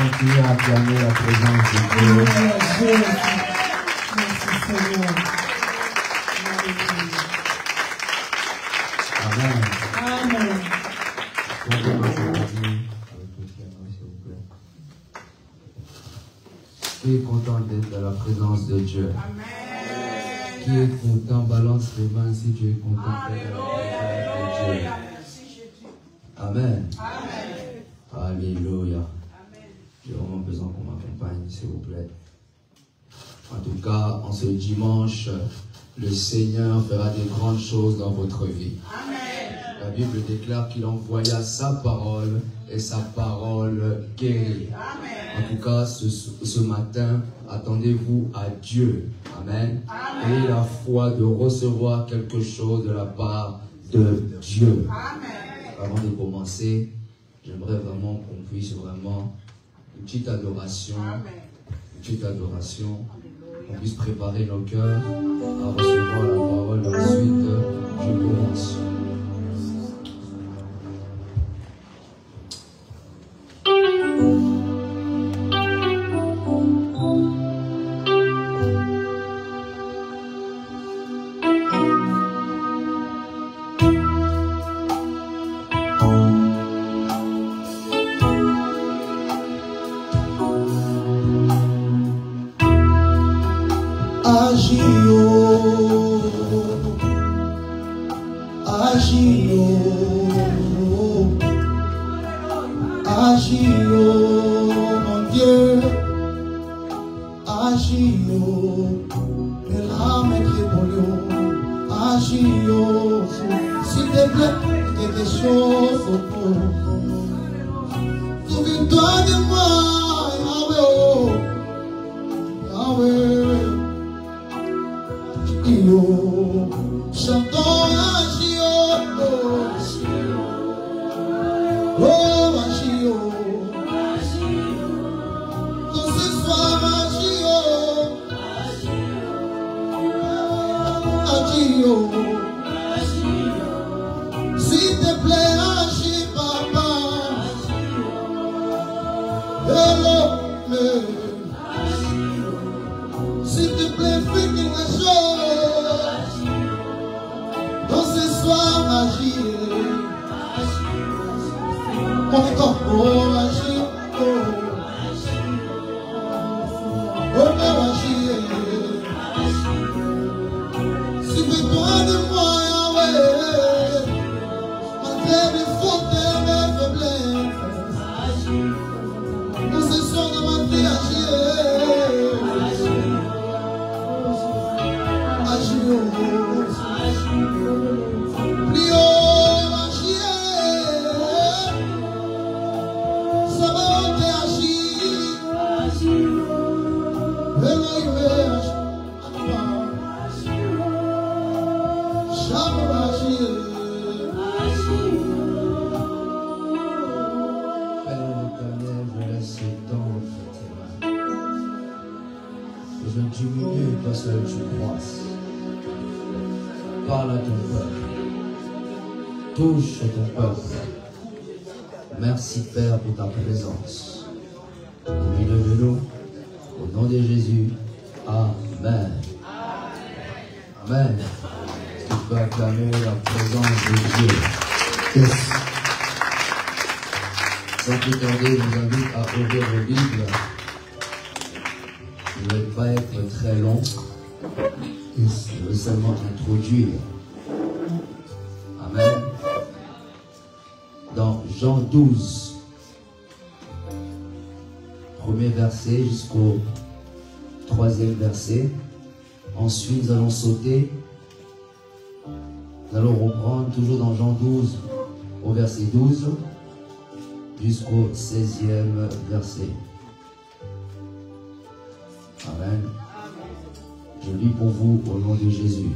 continuer à acclamer la présence de Dieu. Amen. Amen. Qui est content d'être dans la présence de Dieu? Amen. Qui est content? Balance les mains si tu es content d'être dans la présence de Dieu. Amen. Amen. Alléluia. J'ai vraiment besoin qu'on m'accompagne, s'il vous plaît. En tout cas, en ce dimanche, le Seigneur fera des grandes choses dans votre vie. Amen. La Bible déclare qu'il envoya sa parole et sa parole guérit. Amen. En tout cas, ce matin, attendez-vous à Dieu. Amen. Amen. Ayez la foi de recevoir quelque chose de la part de Dieu. Amen. Avant de commencer, j'aimerais vraiment qu'on puisse vraiment une petite adoration, qu'on puisse préparer nos cœurs à recevoir la parole. Ensuite, je commence. Parle à ton peuple. Touche ton peuple. Merci Père pour ta présence. Au milieu de nous, au nom de Jésus. Amen. Amen. Tu peux acclamer la présence de Dieu. Yes. Sans plus tarder, je vous invite à ouvrir vos Bibles. Je ne vais pas être très long. Je veux seulement introduire. Amen. Dans Jean 12, premier verset jusqu'au 3e verset. Ensuite, nous allons sauter. Nous allons reprendre toujours dans Jean 12, au verset 12, jusqu'au 16e verset. Amen. Je lis pour vous au nom de Jésus.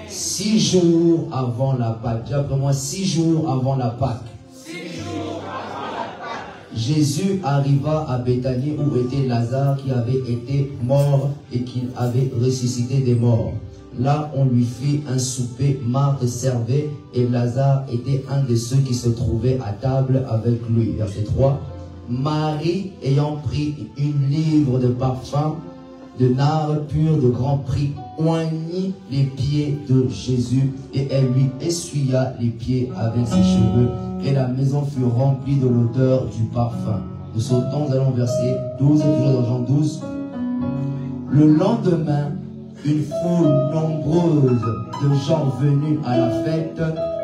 6 jours avant la Pâque. Dis après moi, 6 jours avant la Pâque. Jésus arriva à Béthanie où était Lazare qui avait été mort et qui avait ressuscité des morts. Là, on lui fit un souper, Marthe servait et Lazare était un de ceux qui se trouvaient à table avec lui. Verset 3. Marie, ayant pris une livre de parfum, de nard pur de grand prix, oignit les pieds de Jésus et elle lui essuya les pieds avec ses cheveux et la maison fut remplie de l'odeur du parfum. Nous sautons, nous allons au verset 12, toujours dans Jean 12. Le lendemain, une foule nombreuse de gens venus à la fête,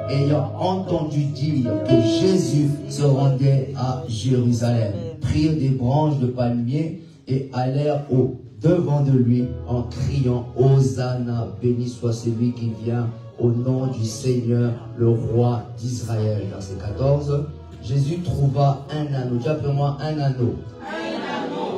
ayant entendu dire que Jésus se rendait à Jérusalem, prirent des branches de palmier et allèrent au devant de lui en criant « Hosanna, béni soit celui qui vient au nom du Seigneur, le roi d'Israël. » Verset 14. Jésus trouva un anneau, dis après moi un anneau,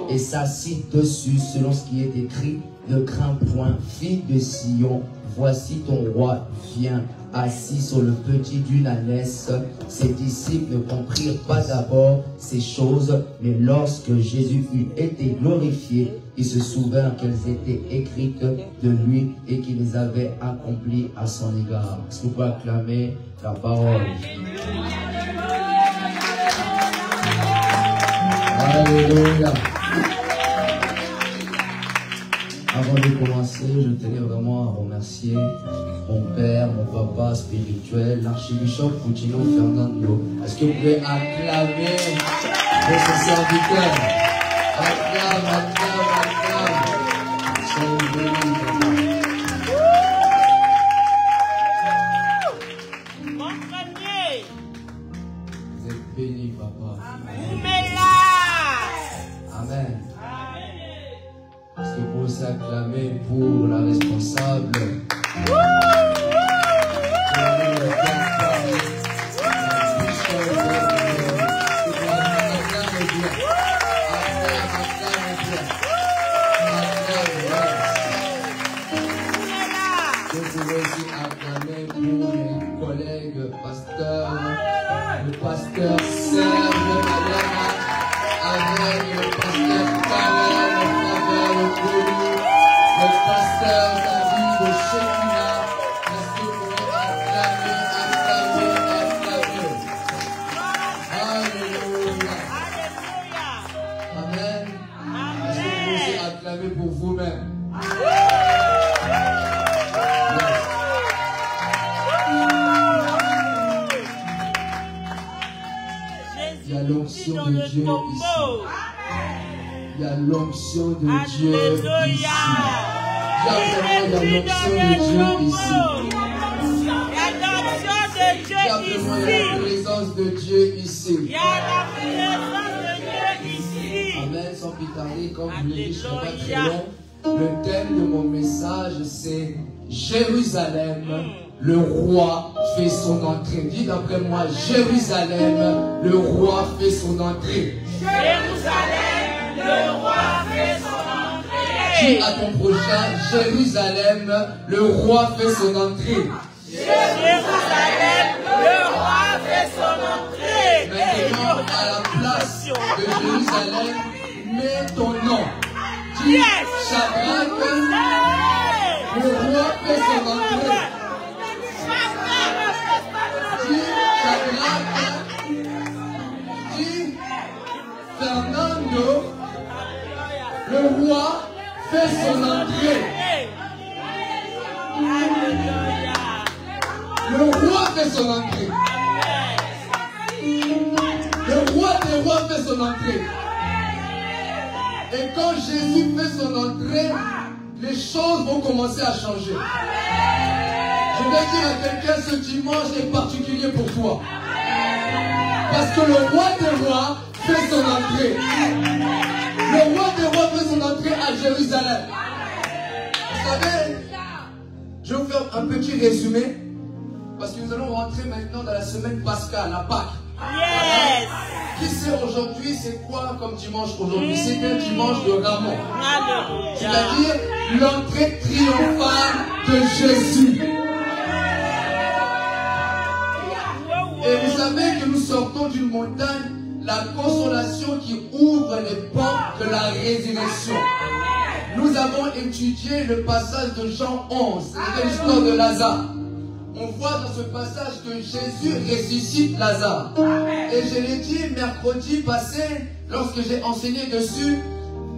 et s'assit dessus selon ce qui est écrit. Ne crains point, fille de Sion, voici ton roi vient, assis sur le petit d'une ânesse. Ses disciples ne comprirent pas d'abord ces choses, mais lorsque Jésus eut été glorifié, ils se souvinrent qu'elles étaient écrites de lui et qu'il les avait accomplies à son égard. Est-ce que vous pouvez acclamer la parole? Alléluia. Avant de commencer, je tenais vraiment à remercier mon père, mon papa spirituel, l'archibishop Coutinho Fernando. Est-ce que vous pouvez acclamer pour ce serviteur? Acclame, acclame, acclame. Soyez bénis, papa. Mon premier. Vous êtes bénis, papa. Amen. Est-ce que vous pouvez acclamer pour la responsable? Vous pouvez aussi acclamer pour mes collègues pasteurs, le pasteur Serge Madame, avec le pasteur Karen, le frère le pasteur David de Shekina. Est-ce que vous pouvez acclamer, acclamer, acclamer? Alléluia. Amen. Est-ce que vous pouvez aussi acclamer pour vous-même? Il y a l'onction de Dieu ici. Il y a l'onction de Dieu ici. Il y a l'onction de Dieu ici. Il y a vraiment la présence de Dieu ici. Il y a la présence de Dieu ici. Amen. Sans plus tarder, comme je l'ai dit, je ne serai pas très long. Le thème de mon message, c'est Jérusalem, le roi fait son entrée. Dites après moi, Jérusalem, le roi fait son entrée. Jérusalem, le roi fait son entrée. Dis à ton prochain, Jérusalem, le roi fait son entrée. Jérusalem, le roi fait son entrée. Maintenant, à la place de Jérusalem, mets ton nom. Dis Shadrach, le roi fait son entrée. Dis Shadrach, dis Fernando, le roi fait son entrée. Le roi fait son entrée. Le roi des rois fait son entrée. Et quand Jésus fait son entrée, les choses vont commencer à changer. Je vais dire à quelqu'un, ce dimanche est particulier pour toi. Parce que le roi des rois fait son entrée. Le roi des rois fait son entrée à Jérusalem. Vous savez, je vais vous faire un petit résumé. Parce que nous allons rentrer maintenant dans la semaine pascale, la Pâque. Yes. Qui sait aujourd'hui c'est quoi comme dimanche aujourd'hui? C'est un dimanche de Ramon. C'est-à-dire l'entrée triomphale de Jésus. Et vous savez que nous sortons d'une montagne, la consolation qui ouvre les portes de la résurrection. Nous avons étudié le passage de Jean 11, c'était l'histoire de Lazare. on voit dans ce passage que Jésus ressuscite Lazare. Et je l'ai dit mercredi passé, lorsque j'ai enseigné dessus,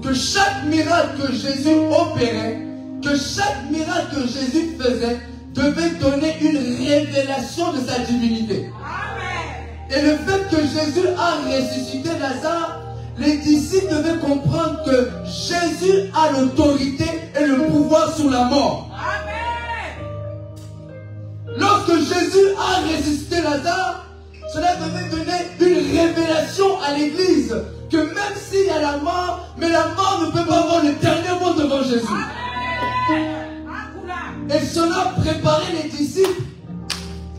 que chaque miracle que Jésus opérait, que chaque miracle que Jésus faisait, devait donner une révélation de sa divinité. Et le fait que Jésus a ressuscité Lazare, les disciples devaient comprendre que Jésus a l'autorité et le pouvoir sur la mort. Lorsque Jésus a ressuscité Lazare, cela devait donner une révélation à l'église que même s'il y a la mort, mais la mort ne peut pas avoir le dernier mot devant Jésus. Et cela préparait les disciples.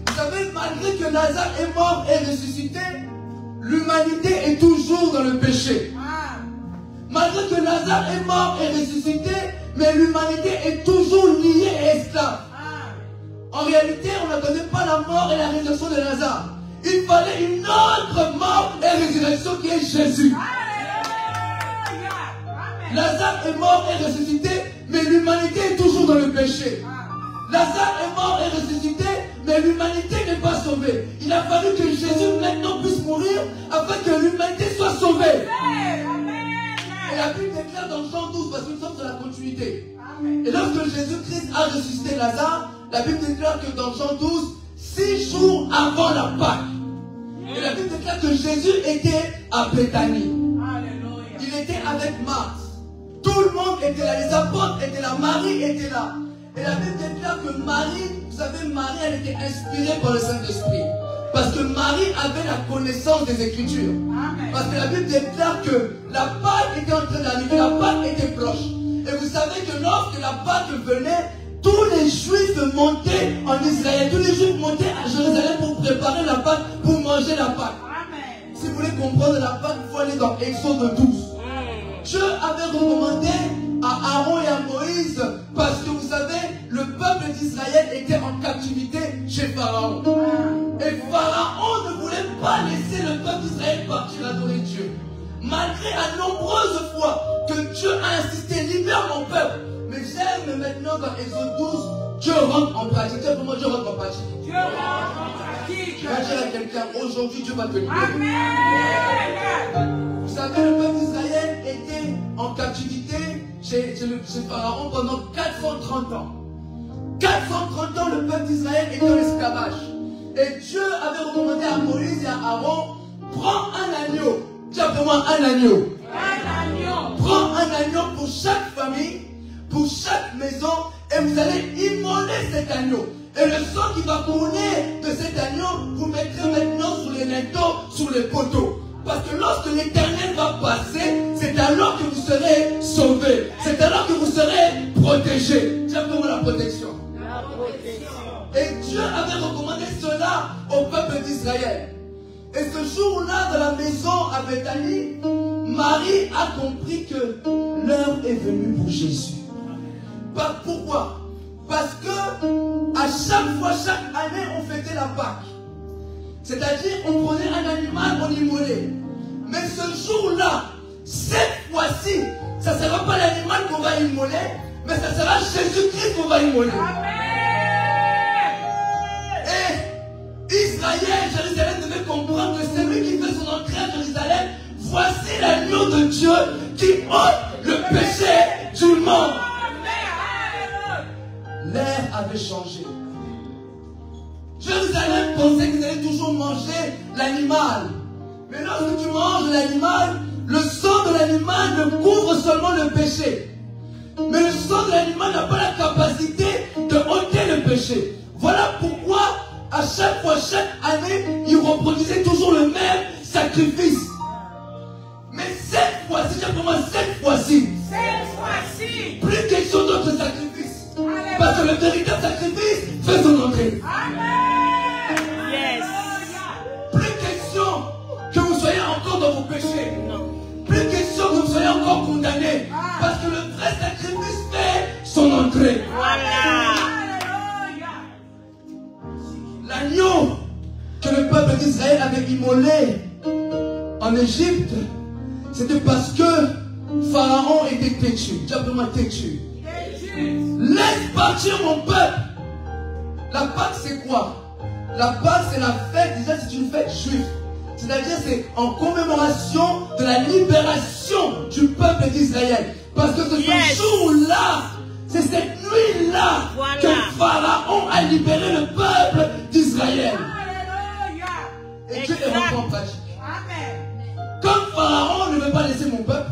Vous savez, malgré que Lazare est mort et ressuscité, l'humanité est toujours dans le péché. Malgré que Lazare est mort et ressuscité, mais l'humanité est toujours liée et esclave. En réalité, on ne connaît pas la mort et la résurrection de Lazare. Il fallait une autre mort et résurrection qui est Jésus. Lazare est mort et ressuscité, mais l'humanité est toujours dans le péché. Lazare est mort et ressuscité, mais l'humanité n'est pas sauvée. Il a fallu que Jésus maintenant puisse mourir afin que l'humanité soit sauvée. Et la Bible déclare dans Jean 12, parce que nous sommes dans la continuité. Et lorsque Jésus-Christ a ressuscité Lazare, la Bible déclare que dans Jean 12, 6 jours avant la Pâque, et la Bible déclare que Jésus était à Béthanie. Il était avec Marthe. Tout le monde était là, les apôtres étaient là, Marie était là. Et la Bible déclare que Marie, vous savez, Marie, elle était inspirée par le Saint-Esprit. Parce que Marie avait la connaissance des Écritures. Parce que la Bible déclare que la Pâque était en train d'arriver, la Pâque était proche. Et vous savez que lorsque la Pâque venait, tous les Juifs montaient en Israël, tous les Juifs montaient à Jérusalem pour préparer la Pâque, pour manger la Pâque. Si vous voulez comprendre la Pâque, il faut aller dans Exode 12. Dieu avait recommandé à Aaron et à Moïse, parce que vous savez, le peuple d'Israël était en captivité chez Pharaon. Et Pharaon ne voulait pas laisser le peuple d'Israël partir adorer Dieu. Malgré à nombreuses fois que Dieu a insisté, libère mon peuple. Mais j'aime maintenant dans Exode 12, Dieu rentre en pratique. Dieu comment Dieu rentre en pratique. Dieu rentre en pratique. Je vais dire à quelqu'un, aujourd'hui Dieu va te libérer. Amen. Vous savez, le peuple d'Israël était en captivité chez Pharaon pendant 430 ans. 430 ans, le peuple d'Israël était en esclavage. Et Dieu avait recommandé à Moïse et à Aaron, prends un agneau. Dis après moi, un agneau. Un agneau. Prends un agneau pour chaque famille, pour chaque maison, et vous allez immoler cet agneau. Et le sang qui va couler de cet agneau, vous mettrez maintenant sur les linteaux, sur les poteaux. Parce que lorsque l'Éternel va passer, c'est alors que vous serez sauvés. C'est alors que vous serez protégés. Dis après moi la protection. La protection. Et Dieu avait recommandé cela au peuple d'Israël. Et ce jour-là, dans la maison à Béthanie, Marie a compris que l'heure est venue pour Jésus. Pourquoi? Parce que à chaque fois, chaque année, on fêtait la Pâque. C'est-à-dire, on prenait un animal, on immolait. Mais ce jour-là, cette fois-ci, ça ne sera pas l'animal qu'on va immoler, mais ça sera Jésus-Christ qu'on va immoler. Et Israël, Jérusalem devait comprendre que c'est lui qui fait son entrée à Jérusalem. Voici l'agneau de Dieu qui ôte le péché du monde. L'air avait changé. Jérusalem pensait qu'ils allaient toujours manger l'animal. Mais lorsque tu manges l'animal, le sang de l'animal ne couvre seulement le péché. Mais le sang de l'animal n'a pas la capacité de ôter le péché. Voilà pourquoi, à chaque fois, chaque année, ils reproduisaient toujours le même sacrifice. Mais cette fois-ci, j'ai pour moi cette fois-ci, plus question d'autres sacrifices. Parce que le véritable sacrifice fait son entrée. Amen. Yes. Plus question que vous soyez encore dans vos péchés. Non. Plus question que vous soyez encore condamnés. Parce que le vrai sacrifice fait son entrée. Voilà. L'agneau que le peuple d'Israël avait immolé en Égypte, c'était parce que Pharaon était têtu. Dis-moi têtu. Laisse partir mon peuple. La Pâque, c'est quoi? La Pâque, c'est la fête, déjà, c'est une fête juive. C'est-à-dire, c'est en commémoration de la libération du peuple d'Israël. Parce que c'est ce jour-là, c'est cette nuit-là que Pharaon a libéré le peuple d'Israël. Et Dieu les reprend en pratique. Comme Pharaon ne veut pas laisser mon peuple,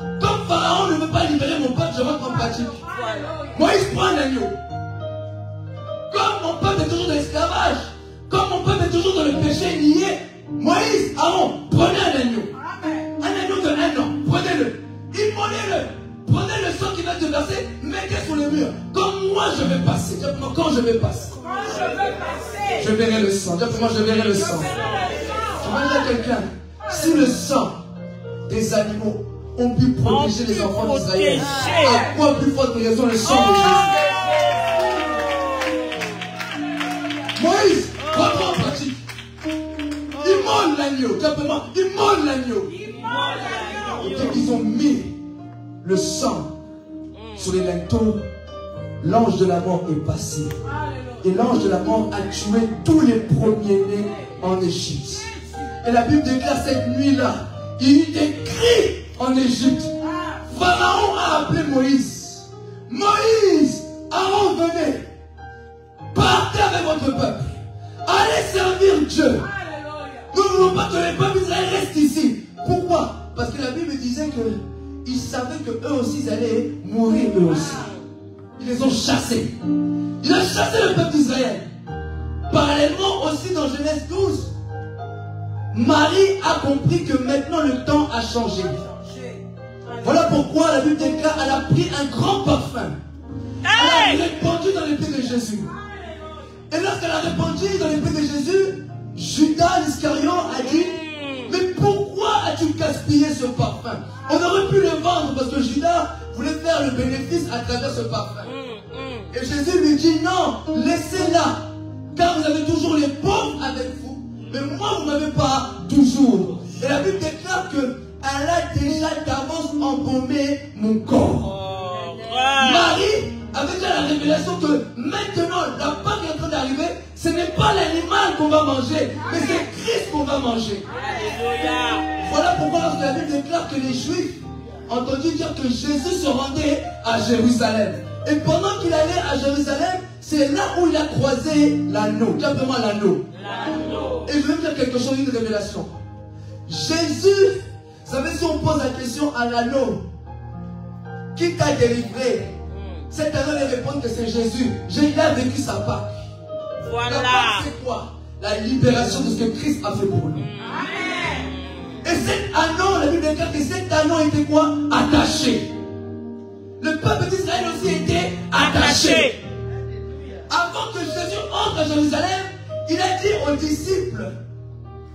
comme Pharaon ne veut pas libérer mon peuple, je rentre en pratique. Moïse prend un agneau. Comme mon peuple est toujours dans l'esclavage, comme mon peuple est toujours dans le péché lié, Moïse, Aaron, prenez un agneau. Un agneau de 1 an, prenez-le. Immolez-le. Prenez le sang qui va te verser, mettez sur le mur. Comme moi je vais passer. Quand je vais passer. Je verrai le sang. Moi je verrai le sang. Je vais dire à quelqu'un, si le sang des animaux ont pu protéger les enfants d'Israël, à quoi plus forte raison le sang de Jésus? Moïse, rentre en pratique. Immole l'agneau. Simplement, immole l'agneau. Et dès qu'ils ont mis le sang sur les linteaux, l'ange de la mort est passé. Et l'ange de la mort a tué tous les premiers-nés en Égypte. Et la Bible déclare cette nuit-là, il y eut des cris en Égypte. Pharaon a appelé Moïse. Moïse, Aaron, venez. Partez avec votre peuple. Allez servir Dieu. Nous ne voulons pas que les peuples d'Israël restent ici. Pourquoi? Parce que la Bible disait qu'ils savaient qu'eux aussi ils allaient mourir eux aussi. Ils les ont chassés. Il a chassé le peuple d'Israël. Parallèlement aussi dans Genèse 12, Marie a compris que maintenant le temps a changé. Voilà pourquoi la Bible déclare qu'elle a pris un grand parfum. Elle a répandu dans les pieds de Jésus. Et lorsqu'elle a répandu dans les pieds de Jésus, Judas l'Iscariot a dit, mais pourquoi as-tu gaspillé ce parfum? On aurait pu le vendre parce que Judas voulait faire le bénéfice à travers ce parfum. Et Jésus lui dit, non, laissez-la, car vous avez toujours les pauvres avec vous, mais moi vous ne m'avez pas toujours. Et la Bible déclare qu'elle a déjà d'avance embaumé mon corps. Marie avait déjà la révélation que maintenant la Pâque est en train d'arriver, ce n'est pas l'animal qu'on va manger, mais c'est Christ qu'on va manger. Alléluia. Voilà pourquoi lorsque la Bible déclare que les Juifs ont entendu dire que Jésus se rendait à Jérusalem. Et pendant qu'il allait à Jérusalem, c'est là où il a croisé l'anneau, simplement l'anneau. Et je vais vous dire quelque chose, une révélation. Jésus, vous savez, si on pose la question à l'anneau, qui t'a délivré? Cet anneau va répondre que c'est Jésus. Il a vécu sa Pâque. Voilà. La Pâque, c'est quoi? La libération de ce que Christ a fait pour nous. Amen. Et cet anneau, la Bible déclare que cet anneau était quoi? Attaché. Le peuple d'Israël aussi était attaché. Avant que Jésus entre à Jérusalem, il a dit aux disciples,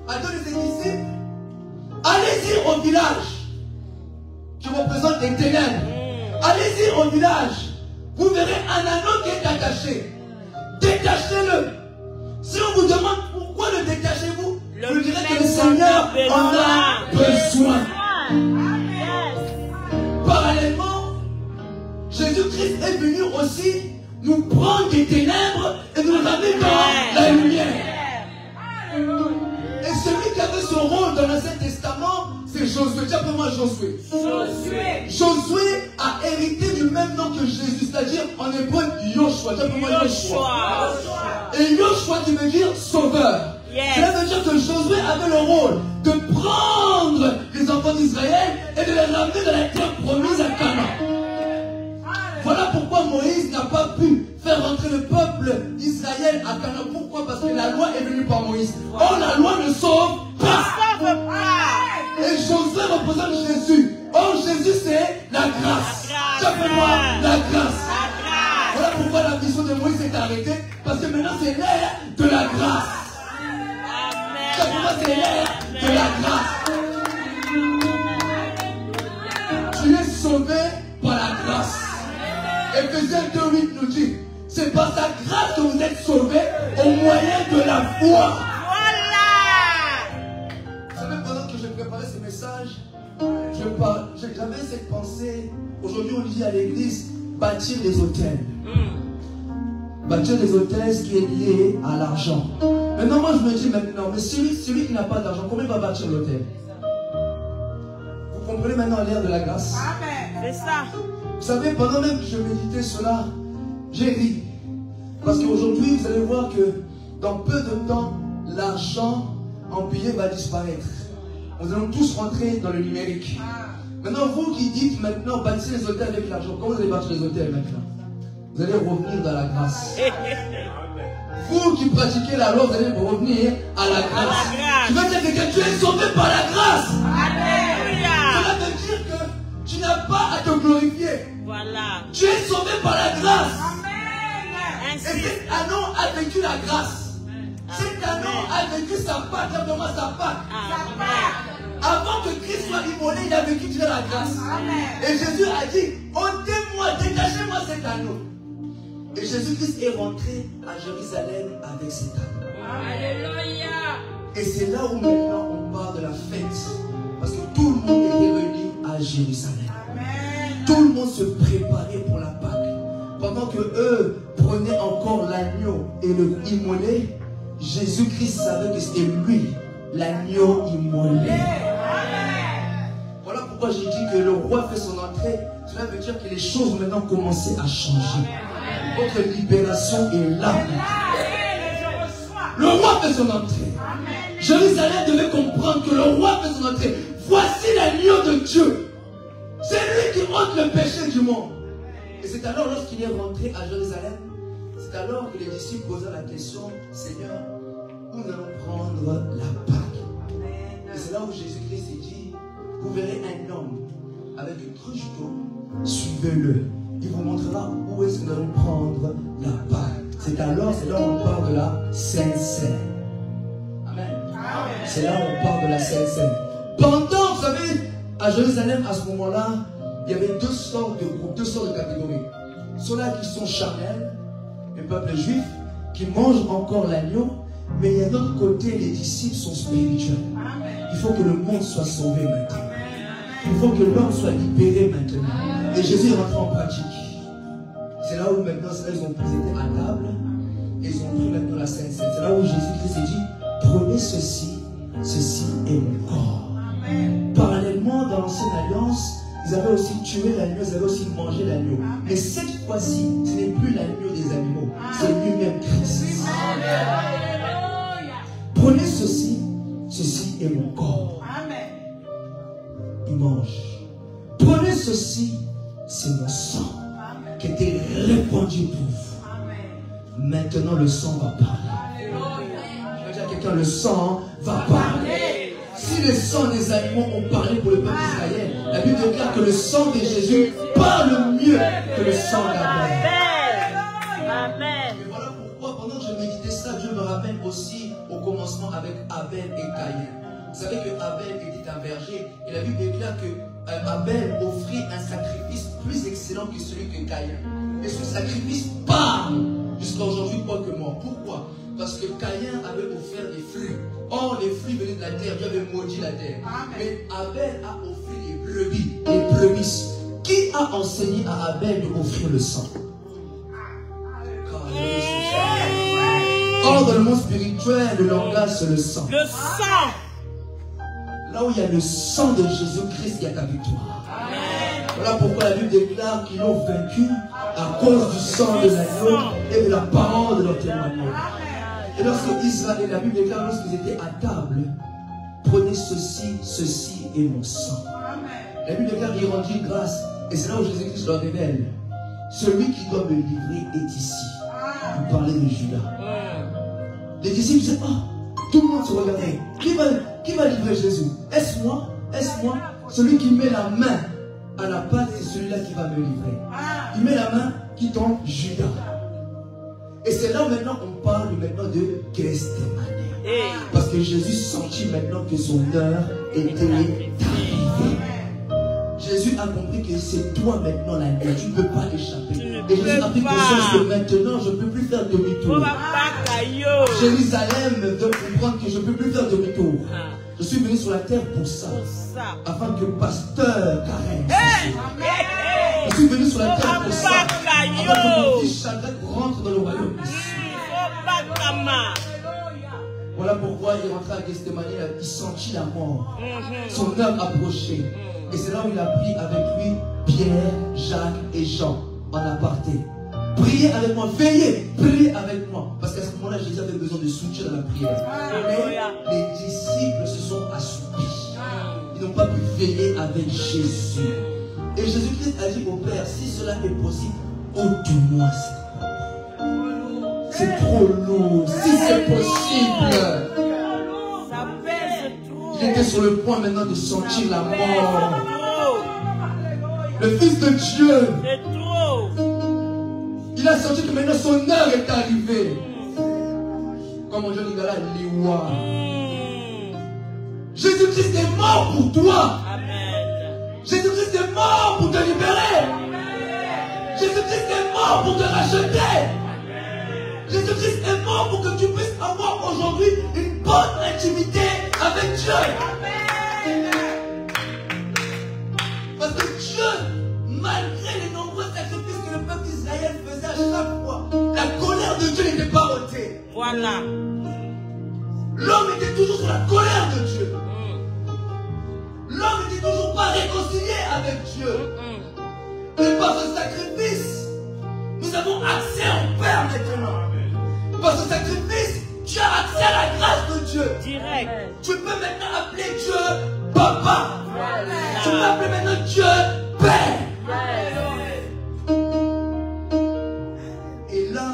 à deux de ses disciples, allez-y au village qui représente les ténèbres. Allez-y au village. Vous verrez un anneau qui est attaché. Détachez-le. Si on vous demande pourquoi le détachez-vous, vous direz que le Seigneur en a besoin. Parallèlement, Jésus-Christ est venu aussi nous prendre des ténèbres et nous ramener dans la lumière. Et celui qui avait son rôle dans l'Ancien Testament, c'est Josué. Dis après moi Josué. Josué a hérité du même nom que Jésus, c'est-à-dire en hébreu Yoshua. Dis après moi Yoshua. Et Yoshua qui veut dire sauveur. Cela veut dire que Josué avait le rôle de prendre les enfants d'Israël et de les ramener dans la terre promise à Canaan. Voilà pourquoi Moïse n'a pas pu faire rentrer le peuple d'Israël à Canaan. Pourquoi? Parce que la loi est venue par Moïse. Or la loi ne sauve pas. Et Josué représente Jésus. Or Jésus c'est la grâce. Simplement la grâce. Voilà pourquoi la mission de Moïse est arrêtée. Parce que maintenant c'est l'ère de la grâce. Simplement c'est l'ère de la grâce. Tu es sauvé par la grâce. Ephésiens 2:8 nous dit, c'est par sa grâce que vous êtes sauvés au moyen de la foi. Vous savez, pendant que je préparais ce message, j'avais cette pensée. Aujourd'hui, on dit à l'église, bâtir les hôtels. Bâtir des hôtels, ce qui est lié à l'argent. Maintenant, moi, je me dis maintenant, mais celui qui n'a pas d'argent, comment il va bâtir l'hôtel? Vous comprenez maintenant l'ère de la grâce? Amen. C'est ça. Vous savez, pendant même que je méditais cela, j'ai ri. Parce qu'aujourd'hui, vous allez voir que dans peu de temps, l'argent en billet va disparaître. Nous allons tous rentrer dans le numérique. Maintenant, vous qui dites maintenant bâtir les hôtels avec l'argent, comment vous allez bâtir les hôtels maintenant? Vous allez revenir dans la grâce. Vous qui pratiquez la loi, vous allez revenir à la grâce. Tu vas dire que tu es sauvé par la grâce. Alléluia. Cela veut dire que tu n'as pas à te glorifier. Voilà. Tu es sauvé par la grâce. Amen. Et Ainsi. cet anneau a vécu la grâce. Cet anneau a vécu sa Pâque. Donne-moi sa Pâque. Amen. Avant que Christ soit immolé, il a vécu déjà la grâce. Amen. Et Jésus a dit, ôtez-moi, dégagez-moi cet anneau. Et Jésus-Christ est rentré à Jérusalem avec cet anneau. Alléluia. Et c'est là où maintenant on parle de la fête. Parce que tout le monde était réuni à Jérusalem. Amen. Tout le monde se préparait pour la Pâque. Pendant que eux prenaient encore l'agneau et le immolaient, Jésus-Christ savait que c'était lui, l'agneau immolé. Voilà pourquoi j'ai dit que le roi fait son entrée. Cela veut dire que les choses ont maintenant commencé à changer. Votre libération est là. Le roi fait son entrée. Jérusalem devait comprendre que le roi fait son entrée. Voici l'agneau de Dieu. C'est lui qui ôte le péché du monde. Et c'est alors lorsqu'il est rentré à Jérusalem, c'est alors que les disciples posaient la question, Seigneur, où nous allons prendre la Pâque? Et c'est là où Jésus-Christ s'est dit, vous verrez un homme avec une cruche d'eau, suivez-le. Il vous montrera où est-ce que nous allons prendre la Pâque. C'est là où on parle de la Sainte Seine. Amen. C'est là où on parle de la Sainte Seine. Pendant, vous savez, à Jérusalem, à ce moment-là, il y avait deux sortes de groupes, deux sortes de catégories. Ceux-là qui sont charnels, le peuple juif, qui mangent encore l'agneau, mais il y a d'autre côté, les disciples sont spirituels. Il faut que le monde soit sauvé maintenant. Il faut que l'homme soit libéré maintenant. Et Jésus est rentré en pratique. C'est là où maintenant, ils ont été à table, et ils ont pris maintenant la Sainte Seine. C'est là où Jésus-Christ s'est dit, prenez ceci, ceci est mon corps. Parallèlement, dans l'ancienne alliance, ils avaient aussi tué l'agneau, ils avaient aussi mangé l'agneau. Mais cette fois-ci, ce n'est plus l'agneau des animaux, c'est lui-même Christ. Prenez ceci, ceci est mon corps. Il mange. Prenez ceci, c'est mon sang qui a été répandu pour vous. Maintenant, le sang va parler. Je vais dire à quelqu'un, le sang va parler. Si les sangs des animaux ont parlé pour le peuple d'Israël, la Bible déclare que le sang de Jésus parle mieux que le sang d'Abel. Amen. Et voilà pourquoi, pendant que je méditais ça, Dieu me ramène aussi au commencement avec Abel et Caïn. Vous savez que Abel était un berger, et la Bible déclare que Abel offrit un sacrifice plus excellent que celui que Caïn. Et ce sacrifice parle jusqu'à aujourd'hui, quoi que moi. Pourquoi? Parce que Caïn avait offert des fruits. Or, les fruits venaient de la terre. Dieu avait maudit la terre. Mais Abel a offert des brebis, des prémices. Qui a enseigné à Abel de offrir le sang? Or, dans le monde spirituel, le langage, c'est le sang. Le sang. Là où il y a le sang de Jésus-Christ, il y a ta victoire. Voilà pourquoi la Bible déclare qu'ils l'ont vaincu à cause du sang de l'agneau et de la parole de leur témoignage. Et lorsque Israël, la Bible déclare, lorsqu'ils étaient à table, prenez ceci, ceci est mon sang. La Bible déclare qu'il rendit grâce. Et c'est là où Jésus-Christ leur révèle. Celui qui doit me livrer est ici. Il parlait de Judas. Les disciples disaient, oh, tout le monde se regardait. Qui va livrer Jésus? Est-ce moi? Est-ce moi? Celui qui met la main à la pâte, c'est celui-là qui va me livrer. Il met la main qui tombe Judas. Et c'est là maintenant on parle maintenant de Gethsémani. Parce que Jésus sentit maintenant que son heure était arrivée. Jésus a compris que c'est toi maintenant la nuit. Tu ne peux pas l'échapper. Et Jésus a pris conscience que maintenant je ne peux plus faire demi-tour. Jérusalem doit comprendre que je ne peux plus faire demi-tour. Je suis venu sur la terre pour ça. Afin que pasteur Karen. Je suis venu sur la terre pour ça. Afin que mon fils Shadrach rentre dans le royaume. il est rentré à Gethsemane, il sentit la mort. Son heure approchait. Et c'est là où il a pris avec lui Pierre, Jacques et Jean en aparté. Priez avec moi, veillez, priez avec moi. Parce qu'à ce moment-là, Jésus avait besoin de soutien dans la prière. Mais les disciples se sont assoupis. Ils n'ont pas pu veiller avec Jésus. Et Jésus-Christ a dit au Père, si cela est possible, ôte-moi ça. C'est trop lourd. Si c'est possible. Il était sur le point maintenant de sentir la mort. Le Fils de Dieu. Il a senti que maintenant son heure est arrivée. Comme on dit en Lingala, Liwa. Jésus-Christ est mort pour toi. Jésus-Christ est mort pour te libérer. Jésus-Christ est mort pour te racheter. Jésus-Christ est mort pour que tu puisses avoir aujourd'hui une bonne intimité avec Dieu. Parce que Dieu, malgré les nombreux sacrifices que le peuple d'Israël faisait à chaque fois, la colère de Dieu n'était pas ôtée. Voilà. L'homme était toujours sur la colère de Dieu. L'homme n'était toujours pas réconcilié avec Dieu. Et par ce sacrifice, nous avons accès au Père maintenant. Par ce sacrifice, tu as accès à la grâce de Dieu. Direct. Tu peux maintenant appeler Dieu Papa. Tu peux appeler maintenant Dieu Père. Et là,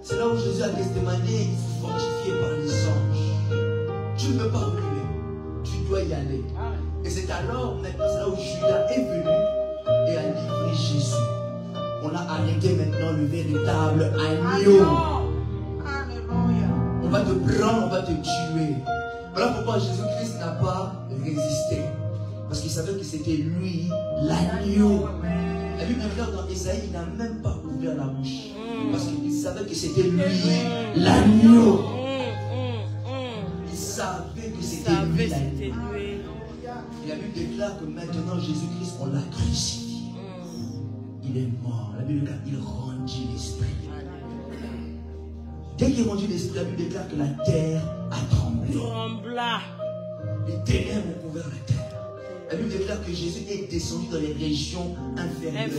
c'est là où Jésus a Gethsemane, fortifié par les anges. Tu ne peux pas reculer. Tu dois y aller. Et c'est alors, maintenant, c'est là où Judas est venu et a livré Jésus. On a arrêté maintenant le véritable agneau. On va te prendre, on va te tuer. Voilà pourquoi Jésus-Christ n'a pas résisté. Parce qu'il savait que c'était lui, l'agneau. La Bible regarde dans Ésaïe, il n'a même pas ouvert la bouche. Parce qu'il savait que c'était lui, l'agneau. Il savait que c'était lui, l'agneau. Et la Bible déclare que maintenant Jésus-Christ, on l'a crucifié. Il est mort. La Bible déclare qu'il rendit l'esprit. Dès qu'il rendit l'esprit, la Bible déclare que la terre a tremblé. Les ténèbres ont couvert la terre. La Bible déclare que Jésus est descendu dans les régions inférieures.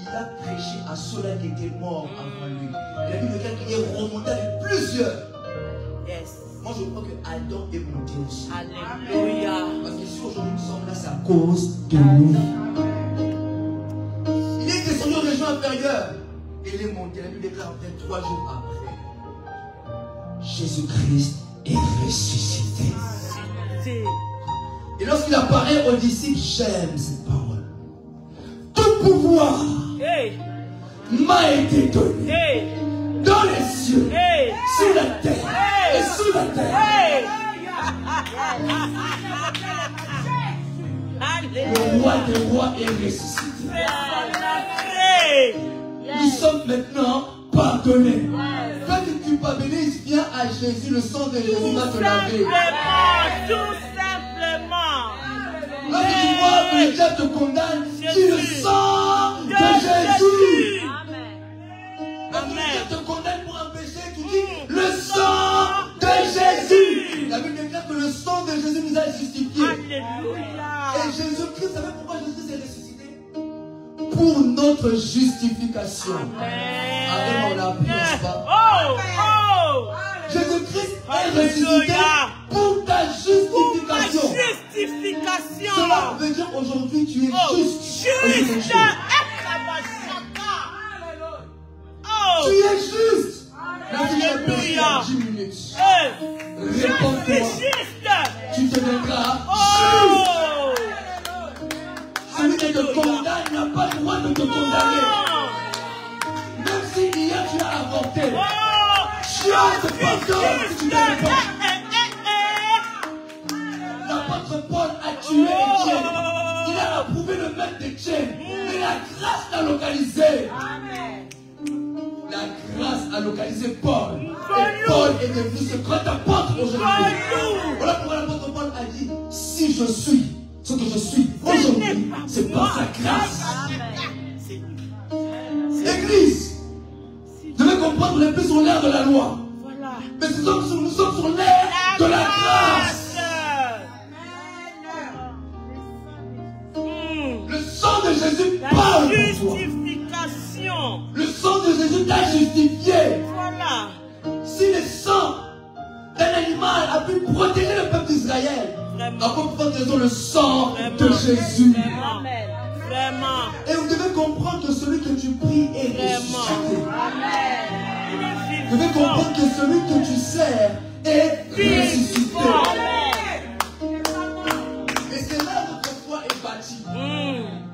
Il a prêché à ceux-là qui étaient morts avant lui. La Bible déclare qu'il est remonté avec plusieurs. Moi je crois que Adam est monté aussi. Alléluia. Parce que si aujourd'hui nous sommes là, c'est à cause de lui. Il est descendu aux régions inférieures. Et il est monté. La Bible déclare en 3 jours après. Jésus-Christ est ressuscité. Et lorsqu'il apparaît aux disciples, j'aime cette parole. Tout pouvoir m'a été donné dans les cieux, sur la terre et sous la terre. Le roi des rois est ressuscité. Nous sommes maintenant pardonnés. Quand tu culpabilises, viens à Jésus, le sang de Jésus va te laver. Tout simplement. Quand tu vois que le diable te condamne, dis le sang de Jésus. Quand le diable te condamne pour un péché, tu dis le sang de Jésus. La Bible déclare que le sang de Jésus nous a justifiés. Alléluia. Et Jésus-Christ, savez pourquoi Jésus s'est ressuscité? Pour notre justification. Amen, on l'a appris, n'est-ce pas? Jésus-Christ est ressuscité pour ta justification. Cela veut dire aujourd'hui tu es juste. Tu es juste. Alléluia. 10 minutes. Réponds-toi. Tu te deviendras juste. Celui qui te condamne n'a pas le droit de te condamner. Même si hier tu as avorté. Dieu te pardonne si tu ne l'as pas. L'apôtre Paul a tué Étienne. Il a approuvé le maître d'Étienne. Mais la grâce l'a localisé. La grâce a localisé Paul. Et Paul est devenu ce grand apôtre aujourd'hui. Voilà pourquoi l'apôtre Paul a dit, si je suis ce que je suis aujourd'hui, c'est par sa grâce. Église, vous devez comprendre, on n'est plus sur l'air de la loi. Mais nous sommes sur l'air Jésus parle pour toi. justification. Le sang de Jésus t'a justifié. Voilà. Si le sang d'un animal a pu protéger le peuple d'Israël, à propos de le sang de Jésus. Vraiment. Vraiment. Et vous devez comprendre que celui que tu pries est ressuscité. Vous devez comprendre que celui que tu sers est ressuscité. Et c'est là que notre foi est bâtie.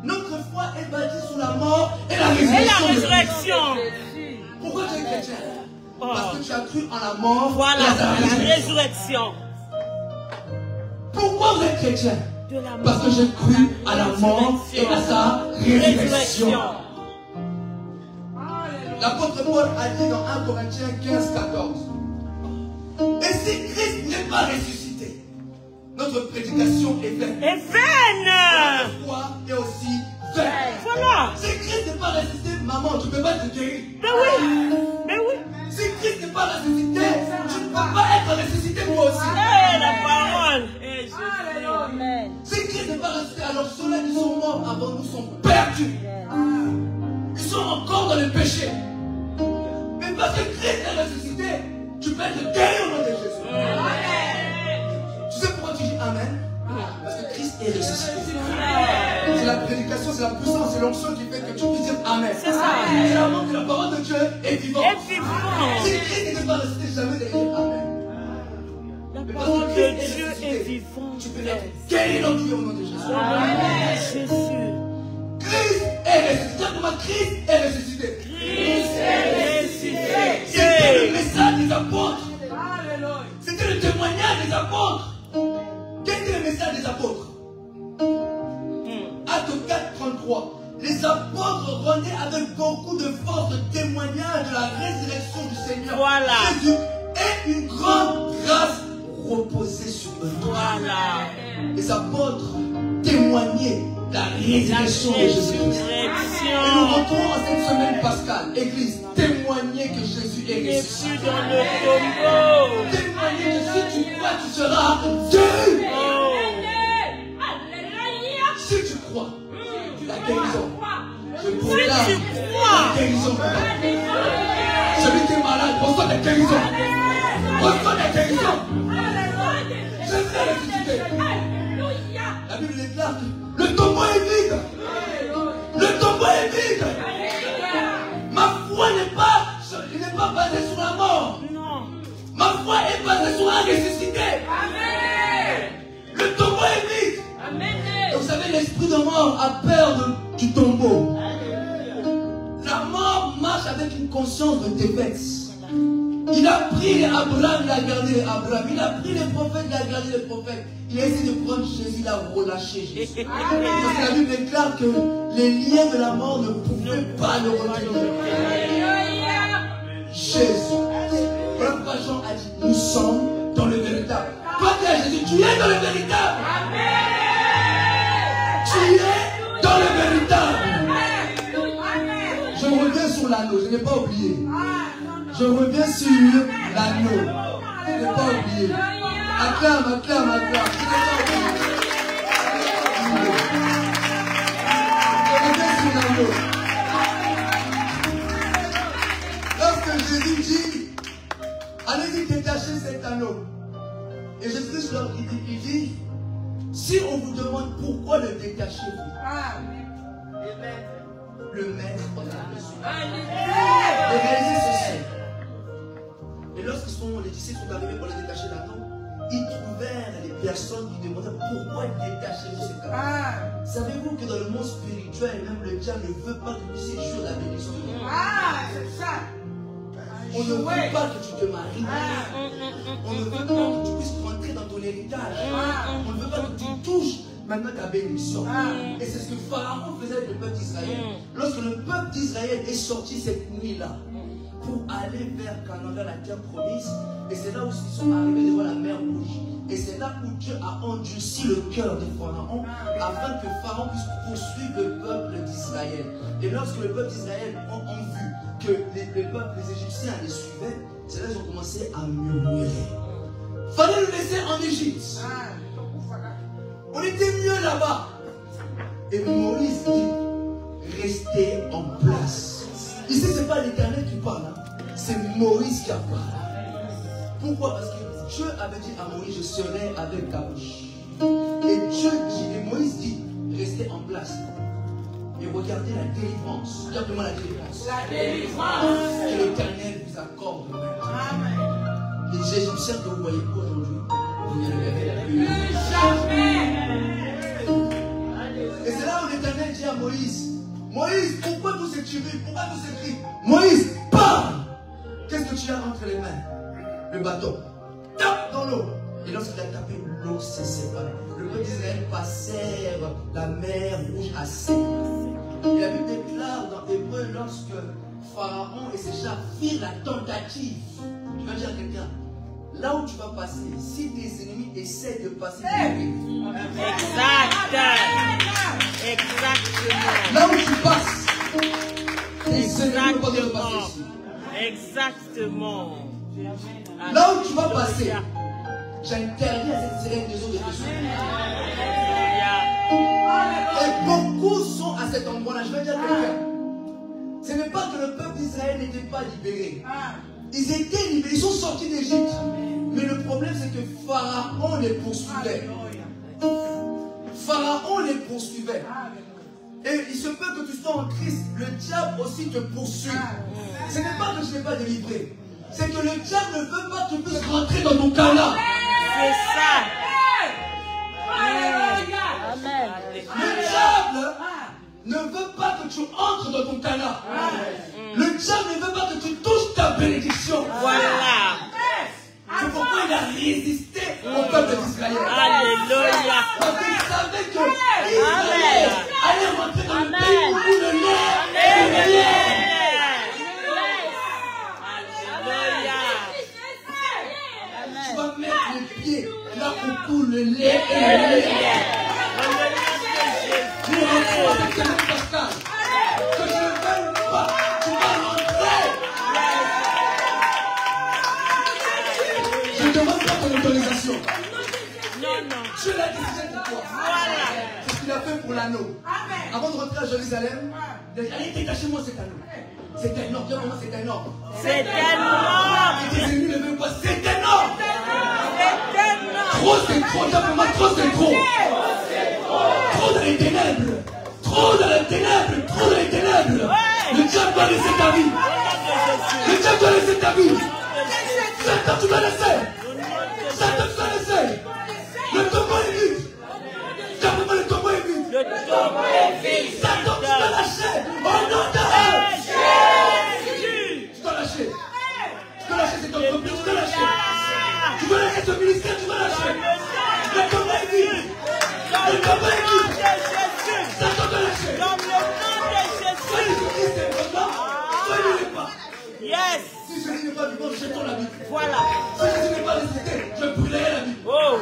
Notre foi est bâtie sur la mort et la résurrection. Pourquoi tu es chrétien? Parce que tu as cru en la mort et à la résurrection. Pourquoi vous êtes chrétien? Parce que j'ai cru à la mort et à sa résurrection. L'apôtre Paul a dit dans 1 Corinthiens 15-14. Et si Christ n'est pas ressuscité, notre prédication est vaine. Notre foi est aussi vaine. Voilà. Si Christ n'est pas ressuscité, maman, tu ne peux pas te guérir. Mais oui. Mais oui. Si Christ n'est pas ressuscité, tu ne peux pas être ressuscité moi aussi. La parole. Si Christ n'est pas ressuscité, alors ceux-là qui sont morts avant nous sont perdus. Ils sont encore dans le péché. Mais parce que Christ est ressuscité, tu peux être guéri au nom de Jésus. Tu sais pourquoi tu dis Amen? Parce que Christ est ressuscité. C'est la prédication, c'est la puissance, c'est l'onction qui fait que tu peux dire Amen. C'est ça. C'est la mort que la parole de Dieu est vivante. Si Christ n'était pas ressuscité, jamais de dire Amen. La parole de Dieu est vivante. Tu peux être guéri dans Dieu au nom de Jésus. Amen. Jésus. Christ est ressuscité. Comment Christ est ressuscité? Christ est ressuscité. C'était le message des apôtres. C'était le témoignage des apôtres. Quel était le message des apôtres? Acte 4-33. Les apôtres rendaient avec beaucoup de force le témoignage de la résurrection du Seigneur Jésus et une grande grâce reposait sur eux. Voilà. Les apôtres témoignaient de la résurrection de Jésus-Christ. Et nous retrouvons en cette semaine pascale, Église, témoigner que Jésus est ressuscité. Dans le tombeau. Témoigner que si tu crois, tu seras guéri. Si tu crois, la guérison. Je proclame la guérison. Celui qui est malade, reçoit la guérison. Reçoit la guérison. Jésus est ressuscité. La Bible déclare que le tombeau est vide. Le tombeau est vide. Ma foi n'est pas basée sur la mort. Non. Ma foi est basée sur la ressuscité. Le tombeau est vide. Et vous savez, l'esprit de mort a peur du tombeau. La mort marche avec une conscience de défaite. Il a pris Abraham, il a gardé Abraham. Il a pris les prophètes, il a gardé les prophètes. Il a essayé de prendre Jésus, il a relâché Jésus. Parce que la Bible déclare que les liens de la mort ne pouvaient pas le retenir. Jésus. Voilà pourquoi Jean a dit, nous sommes dans le véritable. Toi, tu es Jésus, tu es dans le véritable. Tu es dans le véritable. Je reviens sur l'anneau, je n'ai pas oublié. Je reviens sur l'anneau. Je n'ai pas oublié. Acclame, acclame, acclame. Je reviens sur l'anneau. Lorsque Jésus dit, allez-y détacher cet anneau. Et Jésus leur dit, si on vous demande pourquoi le détachez-vous, le maître en a besoin. Et réalisez ceci. Et lorsque les disciples sont arrivés pour les détacher l'anneau, ils trouvèrent les personnes qui demandaient pourquoi détachez-vous cet anneau. Savez-vous que dans le monde spirituel, même le diable ne veut pas que tu puisses jouer la bénédiction de Dieu. C'est ça. On ne veut pas que tu te maries. On ne veut pas que tu puisses rentrer dans ton héritage. On ne veut pas que tu touches maintenant ta bénédiction. Et c'est ce que Pharaon faisait avec le peuple d'Israël. Lorsque le peuple d'Israël est sorti cette nuit-là pour aller vers Canaan, vers la terre promise, et c'est là où ils sont arrivés devant la mer Rouge. Et c'est là où Dieu a endurci le cœur de Pharaon afin que Pharaon puisse poursuivre le peuple d'Israël. Et lorsque le peuple d'Israël a vu que les Égyptiens les suivaient, c'est là qu'ils ont commencé à murmurer. Fallait le laisser en Égypte. On était mieux là-bas. Et Moïse dit, rester en place. Ici, ce n'est pas l'Éternel qui parle, hein. C'est Moïse qui a parlé. Pourquoi? Parce que Dieu avait dit à Moïse, je serai avec ta bouche. Et Dieu dit, et Moïse dit, restez en place. Et regardez la délivrance. Regardez-moi la délivrance. La délivrance. Que l'Éternel vous accorde. Amen. Les Égyptiens que vous voyez aujourd'hui, vous ne les verrez plus jamais. Et c'est là où l'Éternel dit à Moïse, Moïse, pourquoi vous écrivez? Pourquoi vous écrivez? Moïse, parle. Qu'est-ce que tu as entre les mains? Le bâton. Tape dans l'eau. Et lorsqu'il a tapé, l'eau s'est séparée. Le peuple d'Israël passèrent la mer rouge à sec. Et la Bible déclare dans Hébreu, lorsque Pharaon et ses chars firent la tentative, tu vas dire à quelqu'un, là où tu vas passer, si tes ennemis essaient de passer, exactement. Là où tu passes, tes ennemis vont pas passer ici. Exactement. Là où tu vas passer, j'interdis à cette sirène des eaux de te suivre. Et beaucoup sont à cet endroit-là. Je vais dire quelqu'un. Ce n'est pas que le peuple d'Israël n'était pas libéré. Ils étaient libérés, ils sont sortis d'Égypte. Mais le problème, c'est que Pharaon les poursuivait. Pharaon les poursuivait. Et il se peut que tu sois en Christ, le diable aussi te poursuit. Ce n'est pas que je n'ai pas délivré. C'est que le diable ne veut pas que tu puisses rentrer dans ton canard. C'est ça. Amen. Le diable ne veut pas que tu entres dans ton canard. Le diable ne veut pas que tu touches ta bénédiction. Voilà. C'est pourquoi il a résisté au peuple d'Israël. Alléluia. Parce qu'il savait que Israël allait rentrer dans le pays où le lait et le miel. Tu vas mettre les pieds là où coule le lait et le miel. Nous rentrons avec ce même Pascal. Que je ne veuille pas, tu vas rentrer. Je ne demande pas ton autorisation. Non, non. Dieu l'a décidé pour toi. Voilà. C'est ce qu'il a fait pour l'anneau. Avant de rentrer à Jérusalem, il a dit, allez, détachez-moi cet anneau. C'est énorme. Dis-moi, c'est énorme. C'est énorme. Et tes ennemis ne veulent pas. C'est énorme. C'est énorme. Trop, c'est trop. Dis-moi, trop, c'est trop. Trop dans les ténèbres. Trop dans les ténèbres. Trop dans les ténèbres. Le diable doit laisser ta vie. Le diable doit laisser ta vie. Satan, tu dois laisser. Satan, tu dois laisser. Le tombeau est vide. Dis-moi, le tombeau est vide. Le tombeau est vide. Satan, tu dois lâcher. Au nom de Jésus. Tu dois lâcher. Tu dois lâcher cette entreprise. Tu dois lâcher. Tu dois lâcher ce ministère. Tu dois lâcher. Le tombeau est vide. Le tombeau est vide. Satan doit lâcher. Dans le nom de Soit Jésus. Jésus-Christ est vivant, soit il ne l'est pas. Yes. Si Jésus n'est pas vivant, jetons la Bible. Voilà. Si Jésus n'est pas ressuscité, je brûlerai la Bible. Oh.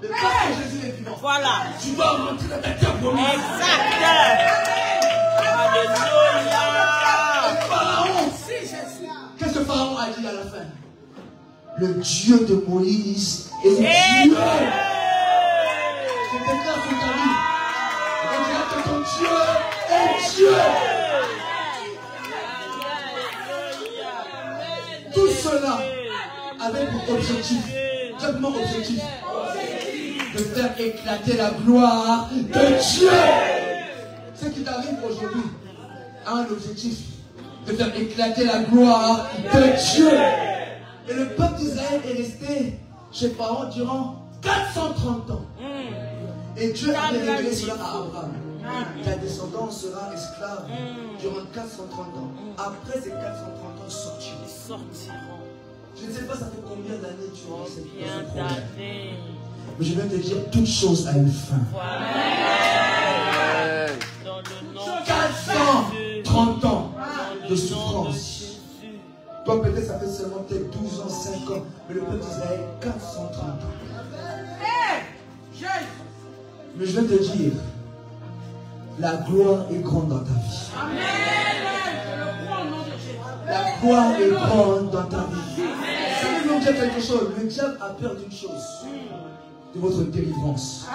Mais parce que Jésus est vivant, Voilà. tu dois rentrer dans ta terre promise. Exact. Alléluia. Et Pharaon, qu'est-ce que Pharaon a dit à la fin? Le Dieu de Moïse est Dieu. Je déclare sur ta vie. Et dis que ton Dieu est Dieu. Tout cela avait pour objectif, simplement objectif, de faire éclater la gloire de Dieu. Ce qui t'arrive aujourd'hui a un objectif, de faire éclater la gloire de Dieu. Et le peuple d'Israël est resté chez Pharaon durant 430 ans. Et Dieu a révélé cela à Abraham. Ta descendance sera esclave durant 430 ans. Après ces 430 ans, sortiront. Je ne sais pas ça fait combien d'années tu as cette problème. Mais je vais te dire, toute chose a une fin. Dans le nom 430 ans de souffrance. Toi, peut-être ça fait seulement peut-être 12 ans, 5 ans. Mais le peuple d'Israël, 430 ans. Mais je vais te dire, la gloire est grande dans ta vie. La gloire est grande dans ta vie. Si nous voulons dire quelque chose, le diable a peur d'une chose, de votre délivrance.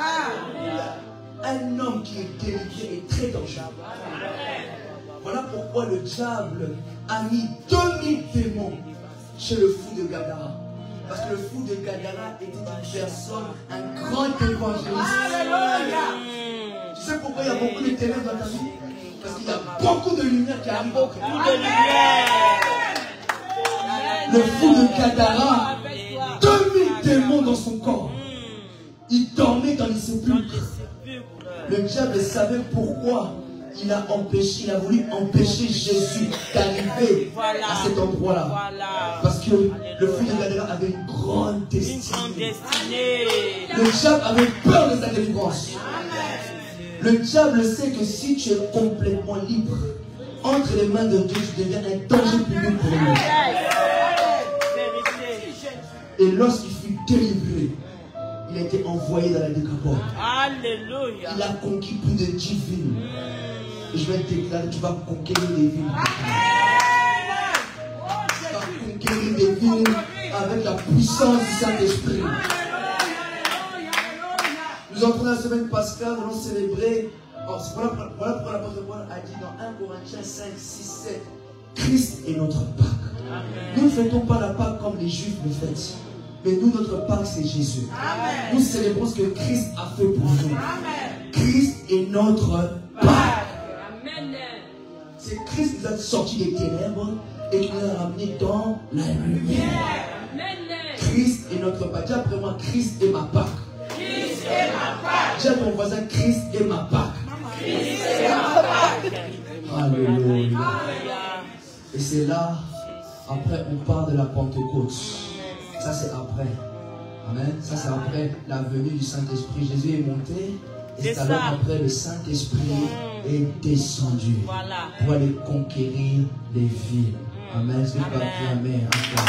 Un homme qui est délivré est très dangereux. Voilà pourquoi le diable a mis 2000 démons chez le fou de Gadara. Parce que le fou de Gadara était une personne, un grand évangéliste. Tu sais pourquoi il y a beaucoup de ténèbres dans ta vie? Parce qu'il y a beaucoup de lumière qui arrive. Beaucoup de lumière. Le fou de Gadara, 2000 démons dans son corps. Il dormait dans les sépulcres. Le diable savait pourquoi il a voulu empêcher Jésus d'arriver à cet endroit-là. Parce que le fou de Gadara avait une grande destinée. Le diable avait peur de sa délivrance. Le diable sait que si tu es complètement libre, entre les mains de Dieu, tu deviens un danger public pour lui. Et lorsqu'il fut délivré, il a été envoyé dans la décapole. Alléluia. Il a conquis plus de 10 villes. Et je vais te déclarer, tu vas conquérir des villes. Tu vas conquérir des villes avec la puissance du Saint-Esprit. Nous entrons la semaine pascale, nous allons célébrer. Voilà pourquoi l'apôtre Paul a dit dans 1 Corinthiens 5, 6, 7, Christ est notre Pâque. Nous ne fêtons pas la Pâque comme les Juifs le fêtent. Mais nous, notre Pâque, c'est Jésus. Amen. Nous célébrons ce que Christ a fait pour nous. Amen. Christ est notre Pâque. C'est Christ qui nous a sortis des ténèbres et qui nous a ramenés dans la lumière. Amen. Christ est notre Pâque. Dis après moi, Christ est ma Pâque. Christ est ma Pâque. Dis à ton voisin, Christ est ma Pâque. Christ est ma Pâque. Alléluia. Et c'est là, après, on parle de la Pentecôte. Ça c'est après. Amen. Ça c'est après la venue du Saint-Esprit. Jésus est monté. Et c'est alors après le Saint-Esprit est descendu. Voilà. Pour aller conquérir les villes. Amen. Je ne vais pas dire Amen. Encore.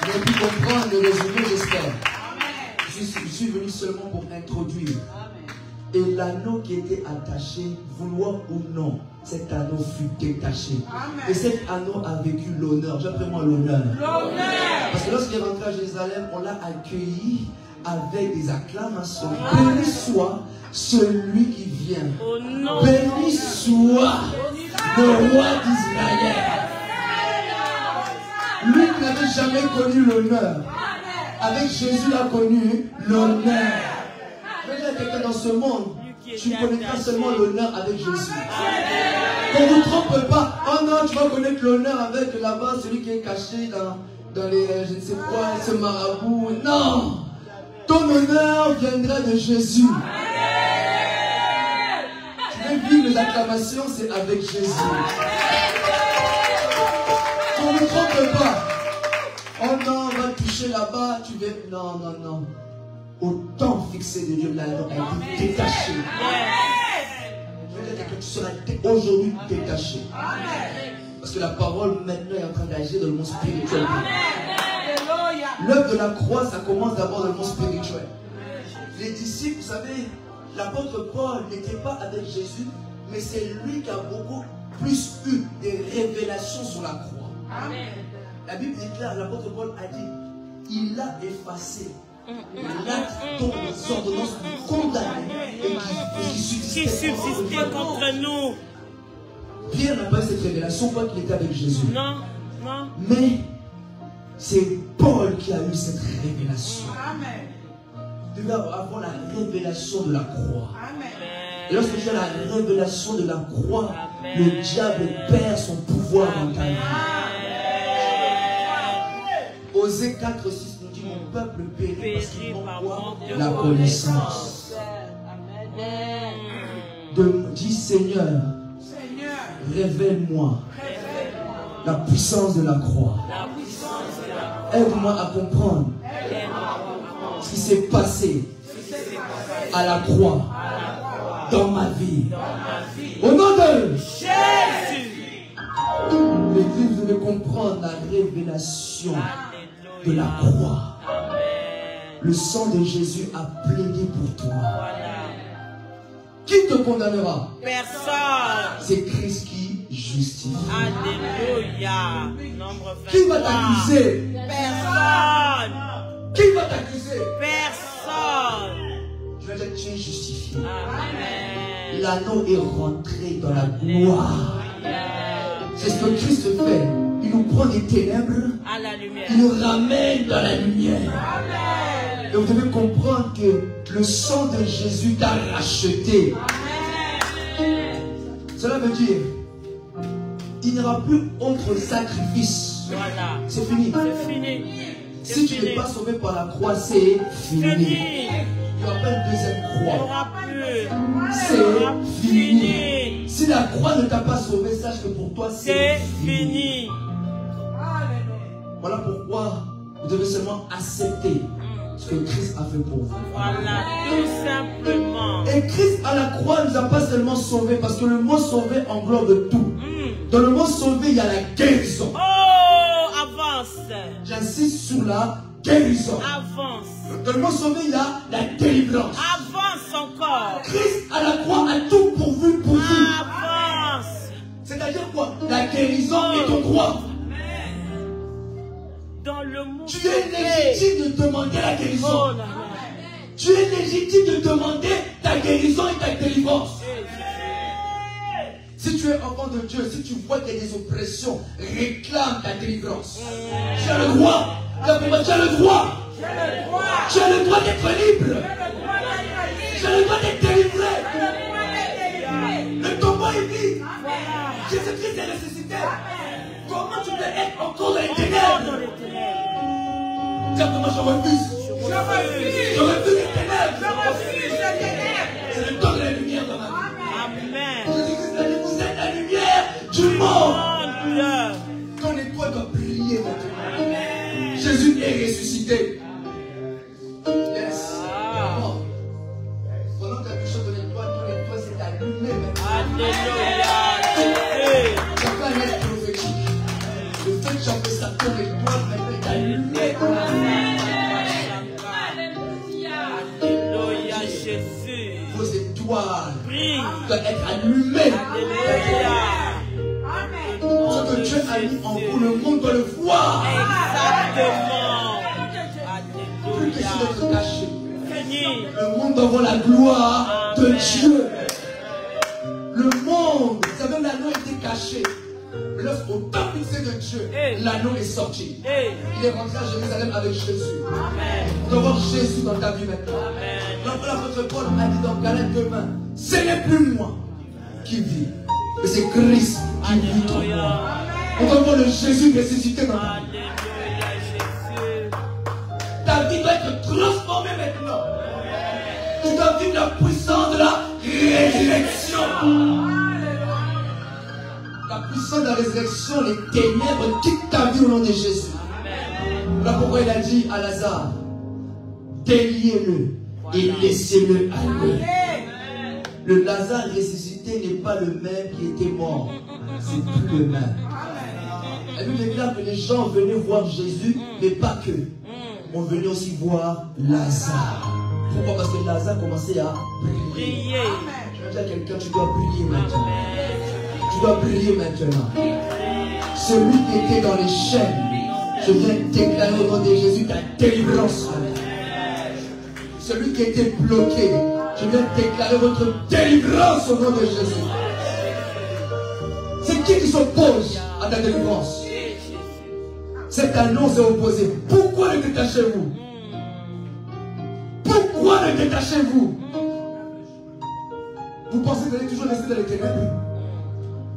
Vous avez pu comprendre le résumé, j'espère. Je suis venu seulement pour introduire. Et l'anneau qui était attaché, vouloir ou non, cet anneau fut détaché. Amen. Et cet anneau a vécu l'honneur. J'ai vraiment l'honneur. Parce que lorsqu'il est rentré à Jérusalem, on l'a accueilli avec des acclamations. Béni soit celui qui vient. Oh béni soit le roi d'Israël. Lui qui n'avait jamais connu l'honneur. Avec Jésus, il a connu l'honneur. Quelqu'un dans ce monde, tu connaîtras seulement l'honneur avec Jésus. Qu'on ne vous trompe pas. Oh non, tu vas connaître l'honneur avec là-bas, celui qui est caché dans les, je ne sais quoi, ce marabout. Non, ton honneur viendra de Jésus. Tu veux vivre les acclamations, c'est avec Jésus. Qu'on ne trompe pas. Oh non, on va toucher là-bas, tu veux. Non, non, non. Au temps fixé de Dieu, l'anneau a été détaché. Je veux dire que tu seras aujourd'hui détaché. Parce que la parole maintenant est en train d'agir dans le monde spirituel. L'œuvre de la croix, ça commence d'abord dans le monde spirituel. Les disciples, vous savez, l'apôtre Paul n'était pas avec Jésus, mais c'est lui qui a beaucoup plus eu des révélations sur la croix. La Bible déclare, l'apôtre Paul a dit, il a effacé l'acte dont les ordonnances nous condamnaient et qui subsistait contre nous. Pierre n'a pas eu cette révélation quand il était avec Jésus. Non, non. Mais c'est Paul qui a eu cette révélation. Amen. Tu vas avoir la révélation de la croix. Amen. Et lorsque tu as la révélation de la croix, amen, le diable perd son pouvoir dans ta vie. Osée 4, 6 nous dit, mon peuple périt parce qu'il manque la connaissance. Dis Seigneur, révèle-moi la puissance de la croix. Aide-moi à comprendre ce qui s'est passé à la croix dans ma vie. Au nom de Jésus. L'Église devait comprendre la révélation de la croix. Le sang de Jésus a plaidé pour toi. Qui te condamnera? Personne. C'est Christ qui justifie. Alléluia. Qui va t'accuser? Personne. Qui va t'accuser? Personne. Je vais dire, tu est justifié. Amen. L'anneau est rentré dans la gloire. C'est ce que Christ fait. Il nous prend des ténèbres, À la lumière. il nous ramène dans la lumière. Et vous devez comprendre que le sang de Jésus t'a racheté. Cela veut dire, il n'y aura plus autre sacrifice. Voilà. C'est fini. C'est fini. Si tu n'es pas sauvé par la croix, c'est fini. Fini. Il n'y aura pas une deuxième Il n'y croix. aura plus. C'est fini. Fini. Si la croix ne t'a pas sauvé, sache que pour toi, c'est C'est fini. fini. Voilà pourquoi vous devez seulement accepter ce que Christ a fait pour vous. Voilà, tout simplement. Et Christ à la croix ne nous a pas seulement sauvés, parce que le mot sauvé englobe tout. Dans le mot sauvé, il y a la guérison. Oh, avance. J'insiste sur la guérison. Avance. Dans le mot sauvé, il y a la délivrance. Avance encore. Christ à la croix a tout pourvu pour vous. Avance. C'est-à-dire quoi? La guérison est ton droit. Dans le monde. Tu es légitime de demander la guérison. Oh là là. Tu es légitime de demander ta guérison et ta délivrance. Si tu es enfant de Dieu, si tu vois qu'il y a des oppressions, réclame ta délivrance. Tu as le droit. Tu as le droit. Tu as le droit d'être libre. Tu as le droit d'être délivré. Le tombeau est vide. Jésus-Christ est ressuscité. Comment tu peux être encore dans les ténèbres? Tiens, comment je refuse? Je refuse les ténèbres. C'est le temps de la lumière dans ma vie. Amen. Jésus-Christ a dit, vous êtes la lumière du monde. Ton étoile doit briller maintenant. Jésus est ressuscité. Yes. Oh. Pendant que tu as touché ton étoile s'est allumé maintenant. Alléluia. Chacun a un être prophétique. Le fait que j'appelle ça ton étoile maintenant est allumé. Alléluia, Jésus. Vos étoiles Brille. doivent être allumées. Alléluia. Ce que Dieu a mis en vous, le monde doit le voir. Exactement. Plus que c'est d'être Alléluia. caché. Fini. Le monde doit voir la gloire de Dieu. Le monde, vous savez, l'anneau était caché. Mais lorsqu'au temps fixé de Dieu, l'anneau est sorti. Hey. Il est rentré à Jérusalem avec Jésus. Amen. On doit voir Jésus dans ta vie maintenant. Amen. L'apôtre Paul a dit dans Galates 2:20, ce n'est plus moi qui vis, mais c'est Christ qui vit en moi. Alléluia. On doit voir le Jésus ressuscité dans ta vie. Alléluia, Jésus. Ta vie doit être transformée maintenant. Tu dois vivre la puissance de la résurrection. La puissance de la résurrection, les ténèbres quittent ta vie au nom de Jésus. Voilà pourquoi il a dit à Lazare, déliez-le et laissez-le aller. Le Lazare ressuscité n'est pas le même qui était mort. C'est plus le même. La Bible déclare que les gens venaient voir Jésus, mais pas que. On venait aussi voir Lazare. Pourquoi? Parce que Lazare commençait à briller. Priez. Je veux dire à quelqu'un, tu dois briller maintenant. Tu dois briller maintenant. Celui qui était dans les chaînes, je viens déclarer au nom de Jésus ta délivrance. Celui qui était bloqué, je viens déclarer votre délivrance au nom de Jésus. C'est qui s'oppose à ta délivrance? Cet anneau s'est opposé. Pourquoi le détachez-vous? Pourquoi le détachez-vous? Vous pensez que vous allez toujours rester dans les ténèbres?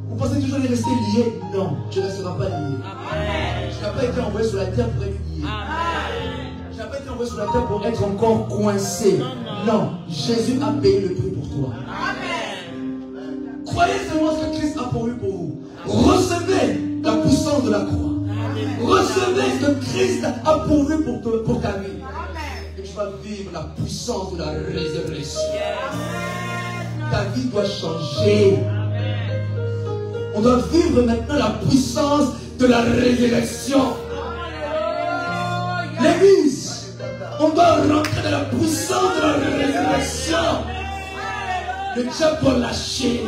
Vous pensez toujours aller rester lié? Non, tu ne resteras pas lié. Amen. Tu n'as pas été envoyé sur la terre pour être lié. Amen. Tu n'as pas été envoyé sur la terre pour être encore coincé. Non, Jésus a payé le prix pour toi. Amen. Croyez seulement ce que Christ a pourvu pour vous. Recevez la puissance de la croix. Recevez ce que Christ a pourvu pour ta vie. Et tu vas vivre la puissance de la résurrection. Ta vie doit changer. On doit vivre maintenant la puissance de la résurrection. L'église, on doit rentrer dans la puissance de la résurrection. Le diable doit lâcher.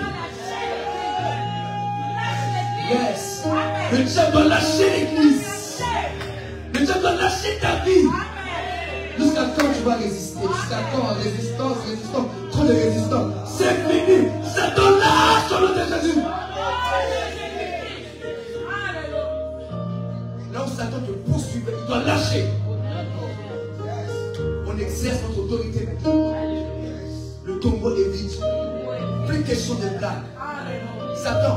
Yes. Le diable doit lâcher l'église. Le diable doit lâcher ta vie. Jusqu'à quand tu tu vas résister? Jusqu'à quand? Résistance, résistance, trop de résistance. C'est fini. Satan lâche au nom de Jésus. Là où Satan te poursuit, il doit lâcher. On exerce notre autorité maintenant. Le tombeau est vide. Plus question de blague. Satan,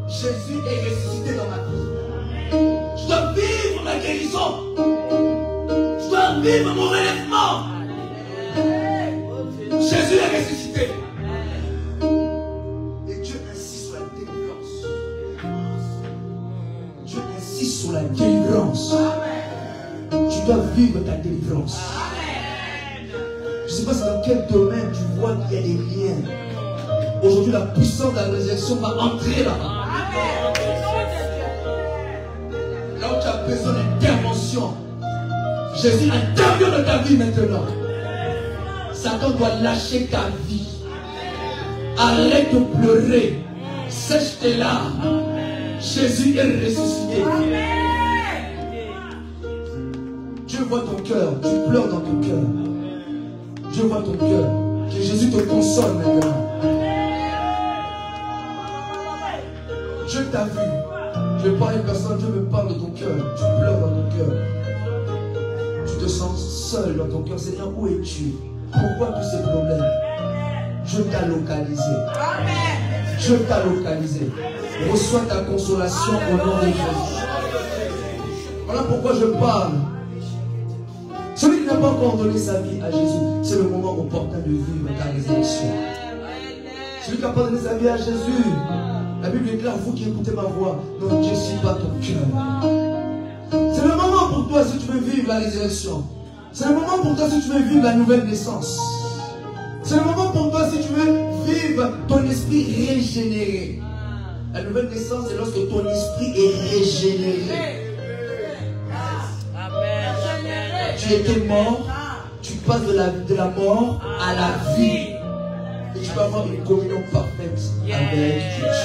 Jésus est ressuscité dans ma vie. Je dois vivre ma guérison. Je dois vivre mon relèvement. Jésus est ressuscité. Et Dieu insiste sur la délivrance. Dieu insiste sur la délivrance. Tu dois vivre ta délivrance. Je ne sais pas dans quel domaine tu vois qu'il y a des liens. Aujourd'hui, la puissance de la résurrection va entrer là-bas. Là où tu as besoin d'intervention, Jésus intervient dans ta vie maintenant. Satan doit lâcher ta vie. Arrête de pleurer. Sèche tes larmes. Jésus est ressuscité. Dieu voit ton cœur. Tu pleures dans ton cœur. Dieu voit ton cœur. Que Jésus te console maintenant. Dieu t'a vu. Je parle à une personne, Dieu me parle de ton cœur. Tu pleures dans ton cœur. Tu te sens seul dans ton cœur. Seigneur, où es-tu? Pourquoi tous ces problèmes? Dieu t'a localisé. Dieu t'a localisé. Reçois ta consolation au nom de Jésus. Voilà pourquoi je parle. Celui qui n'a pas encore donné sa vie à Jésus, c'est le moment opportun de vivre ta résurrection. Celui qui n'a pas donné sa vie à Jésus, la Bible déclare, vous qui écoutez ma voix, ne endurcis pas ton cœur. C'est le moment pour toi si tu veux vivre la résurrection. C'est le moment pour toi si tu veux vivre la nouvelle naissance. C'est le moment pour toi si tu veux vivre ton esprit régénéré. La nouvelle naissance, c'est lorsque ton esprit est régénéré. Tu étais mort, tu passes de la mort à la vie. Et tu vas avoir une communion parfaite avec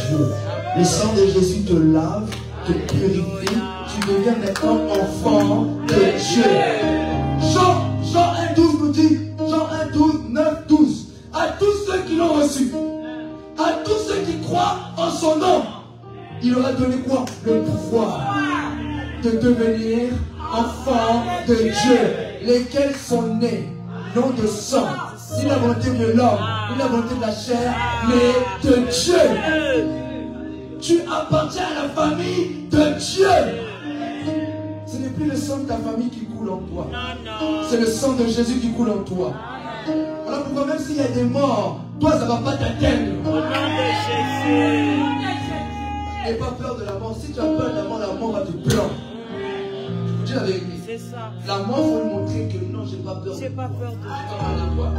Dieu. Le sang de Jésus te lave, te purifie. Tu deviens maintenant enfant de Dieu. Jean 1,12 nous dit, Jean 1,12, 9,12. À tous ceux qui l'ont reçu, à tous ceux qui croient en son nom, il aura donné quoi? Le pouvoir de devenir enfants de Dieu, lesquels sont nés, non de sang, ni la volonté de l'homme, ni la volonté de la chair, mais de Dieu. Tu appartiens à la famille de Dieu. Ce n'est plus le sang de ta famille qui coule en toi. C'est le sang de Jésus qui coule en toi. Voilà pourquoi même s'il y a des morts, toi ça ne va pas t'atteindre. Au nom de Jésus. N'aie pas peur de la mort. Si tu as peur de la mort va te prendre. Je vous dis la vérité. La mort, il faut lui montrer que non, j'ai pas peur. J'ai pas peur de toi.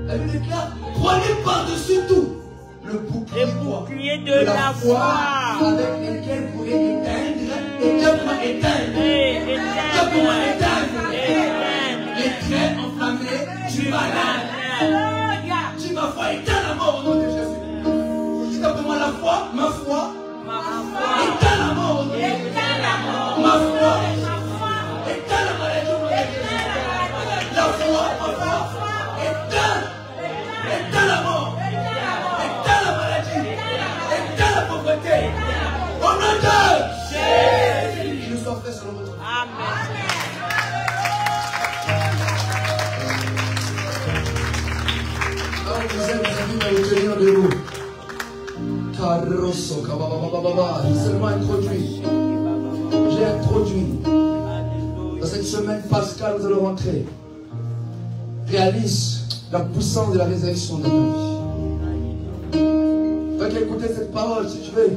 La Bible déclare, prenez par-dessus tout le bouclier de la foi avec lequel vous pourrez éteindre et Dieu pourra éteindre. Dieu pourra éteindre les traits enflammés du malade. Tu ma foi éteint la mort au nom de Jésus. Dis après moi la foi, ma foi éteint la mort au nom de Jésus. Ma foi éteint la maladie au nom de Jésus. La foi, ma foi éteint la mort. La maladie, éteins la pauvreté. Au nom de Jésus. Je sois fait selon votre. Amen. Alors vous invite à vous tenir debout. Carosso, kabababababa. J'ai seulement introduit. J'ai introduit. Dans cette semaine pascale, nous allons rentrer. Réalise la puissance de la résurrection de nos vies. Tu vas écouter cette parole si tu veux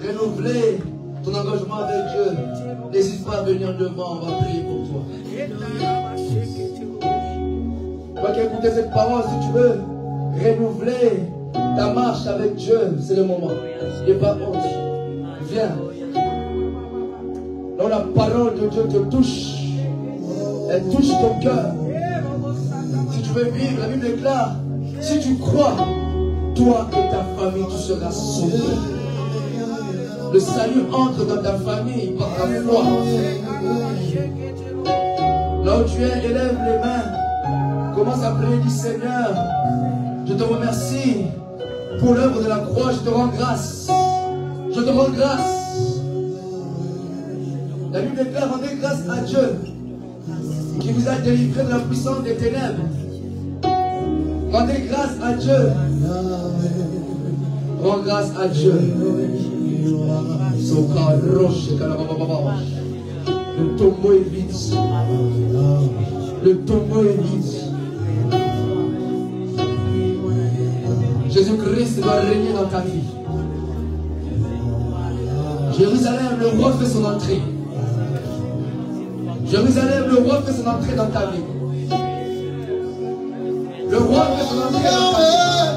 renouveler ton engagement avec Dieu. N'hésite pas à venir devant, on va prier pour toi. Tu vas écouter cette parole si tu veux renouveler ta marche avec Dieu. C'est le moment. N'aie pas honte. Viens. Là où la parole de Dieu te touche, elle touche ton cœur. Si tu veux vivre, la Bible déclare, si tu crois, toi et ta famille, tu seras sauvé. Le salut entre dans ta famille par la foi. Là où tu es, élève les mains. Commence à prier, dis Seigneur, je te remercie pour l'œuvre de la croix, je te rends grâce. Je te rends grâce. La Bible déclare, rendez grâce à Dieu qui vous a délivré de la puissance des ténèbres. Rendez grâce à Dieu. Rends grâce à Dieu. Le tombeau est vide. Le tombeau est vide. Jésus-Christ doit régner dans ta vie. Jérusalem, le roi fait son entrée. Jérusalem, le roi fait son entrée dans ta vie. Le roi fait son entrée dans ta vie.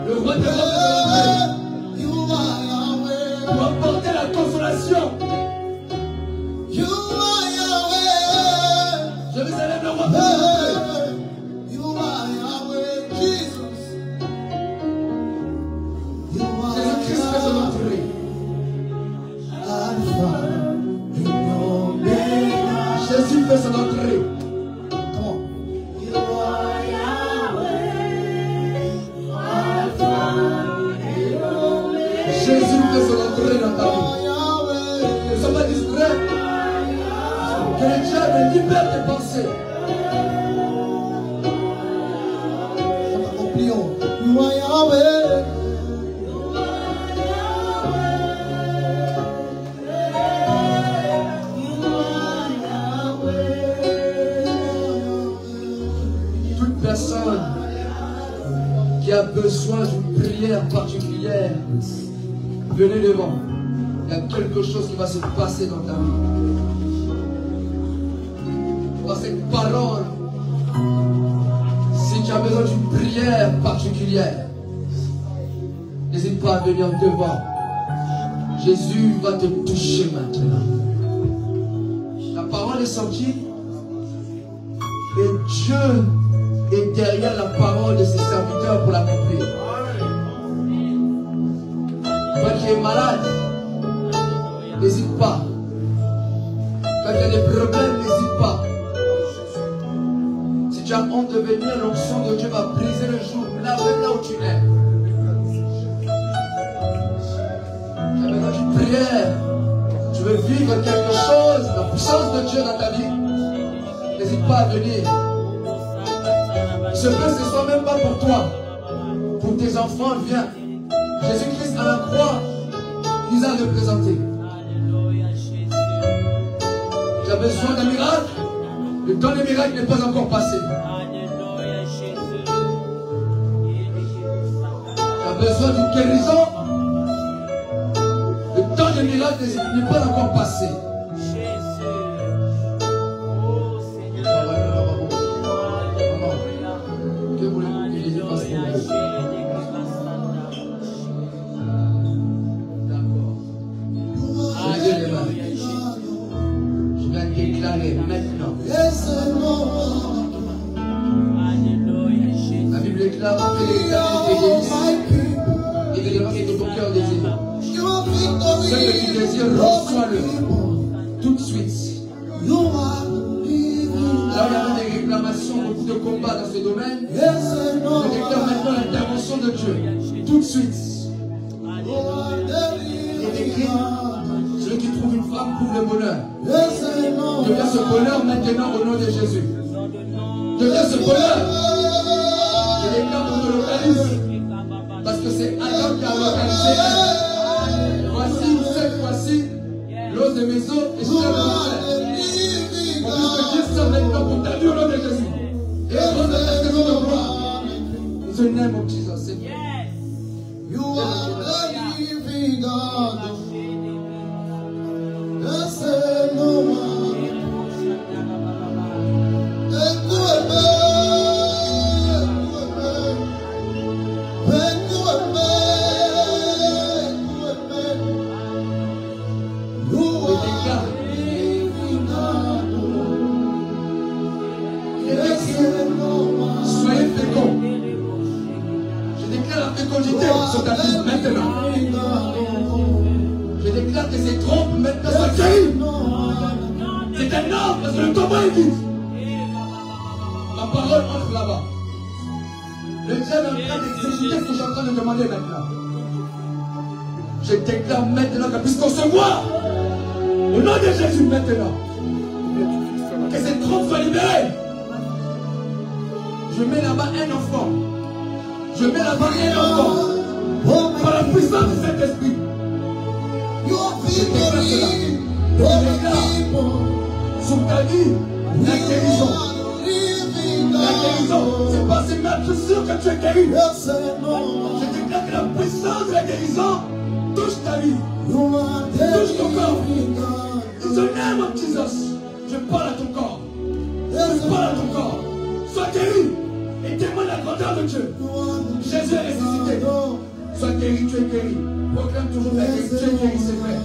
Le roi fait son entrée pour apporter la consolation. Jérusalem, le roi fait son entrée. Jésus-Christ fait son entrée. Jésus fait son entrée. Jésus fait son entrée dans ta vie. Ne sois pas distrait. Que le diable libère tes pensées. Complions. You are Yahweh. Toute personne qui a besoin d'une prière particulière, venez devant. Il y a quelque chose qui va se passer dans ta vie. Dans cette parole, si tu as besoin d'une prière particulière, n'hésite pas à venir devant. Jésus va te toucher maintenant. La parole est sortie et Dieu est derrière la parole de ses serviteurs pour l'accomplir. Toi qui es malade, n'hésite pas. Quand tu as des problèmes, n'hésite pas. Si tu as honte de venir, l'onction de Dieu va briser le jour. Là, même là où tu es. Tu as besoin d'une prière. Tu veux vivre quelque chose, la puissance de Dieu dans ta vie. N'hésite pas à venir. Ce que ce soit même pas pour toi. Pour tes enfants, viens. Jésus-Christ à la croix, il nous a représentés. Tu as besoin d'un miracle. Le temps des miracles n'est pas encore passé. Tu as besoin d'une guérison. Le temps des miracles n'est pas encore passé. Que voulez-vous que Jésus fasse pour vous? D'accord. Levez les mains. Je viens déclarer maintenant. La Bible déclare après les et les demandes que ton cœur désire. Ce que tu désires, reçois-le tout de suite. Là où il y avait des réclamations, beaucoup de combats dans ce domaine, je déclare maintenant l'intervention de Dieu. Tout de suite. Il est écrit, celui qui trouve une femme trouve le bonheur. Deviens ce bonheur maintenant au nom de Jésus. Deviens ce bonheur. Je déclare qu'on te localise. Parce que c'est Adam qui a localisé elle. Voici, cette fois-ci, l'os de mes os et chair de mon frère. On puisse te dire ça maintenant pour ta vie au nom de Jésus. Et on va faire ce qu'on doit. In the name of Jesus. You are the living God. There's no one. Soyez féconds. Je déclare la fécondité sur ta vie maintenant. Je déclare que ces trompes maintenant sont guéries. C'est un homme parce que le tombeau est vide. Ma parole entre là-bas. Le diable est en train d'exécuter ce que je suis en train de demander maintenant. Je déclare maintenant qu'elle puisse concevoir. Au nom de Jésus maintenant. Que cette trompe soit libérée. Je mets là-bas un enfant. Je mets là-bas un enfant. Par la puissance de cet esprit. Je déclare cela. Je déclare sur ta vie la guérison. La guérison. C'est pas si mal, je suis sûr que tu es guéri. Je déclare que la puissance de la guérison touche ta vie. Touche ton corps. In the name of Jesus. Je parle à ton corps. Je parle à ton corps. Sois guéri. Et témoigne la grandeur de Dieu. Jésus est ressuscité. Sois guéri, tu es guéri. Proclame toujours la guérison. Tu es guéri, c'est vrai.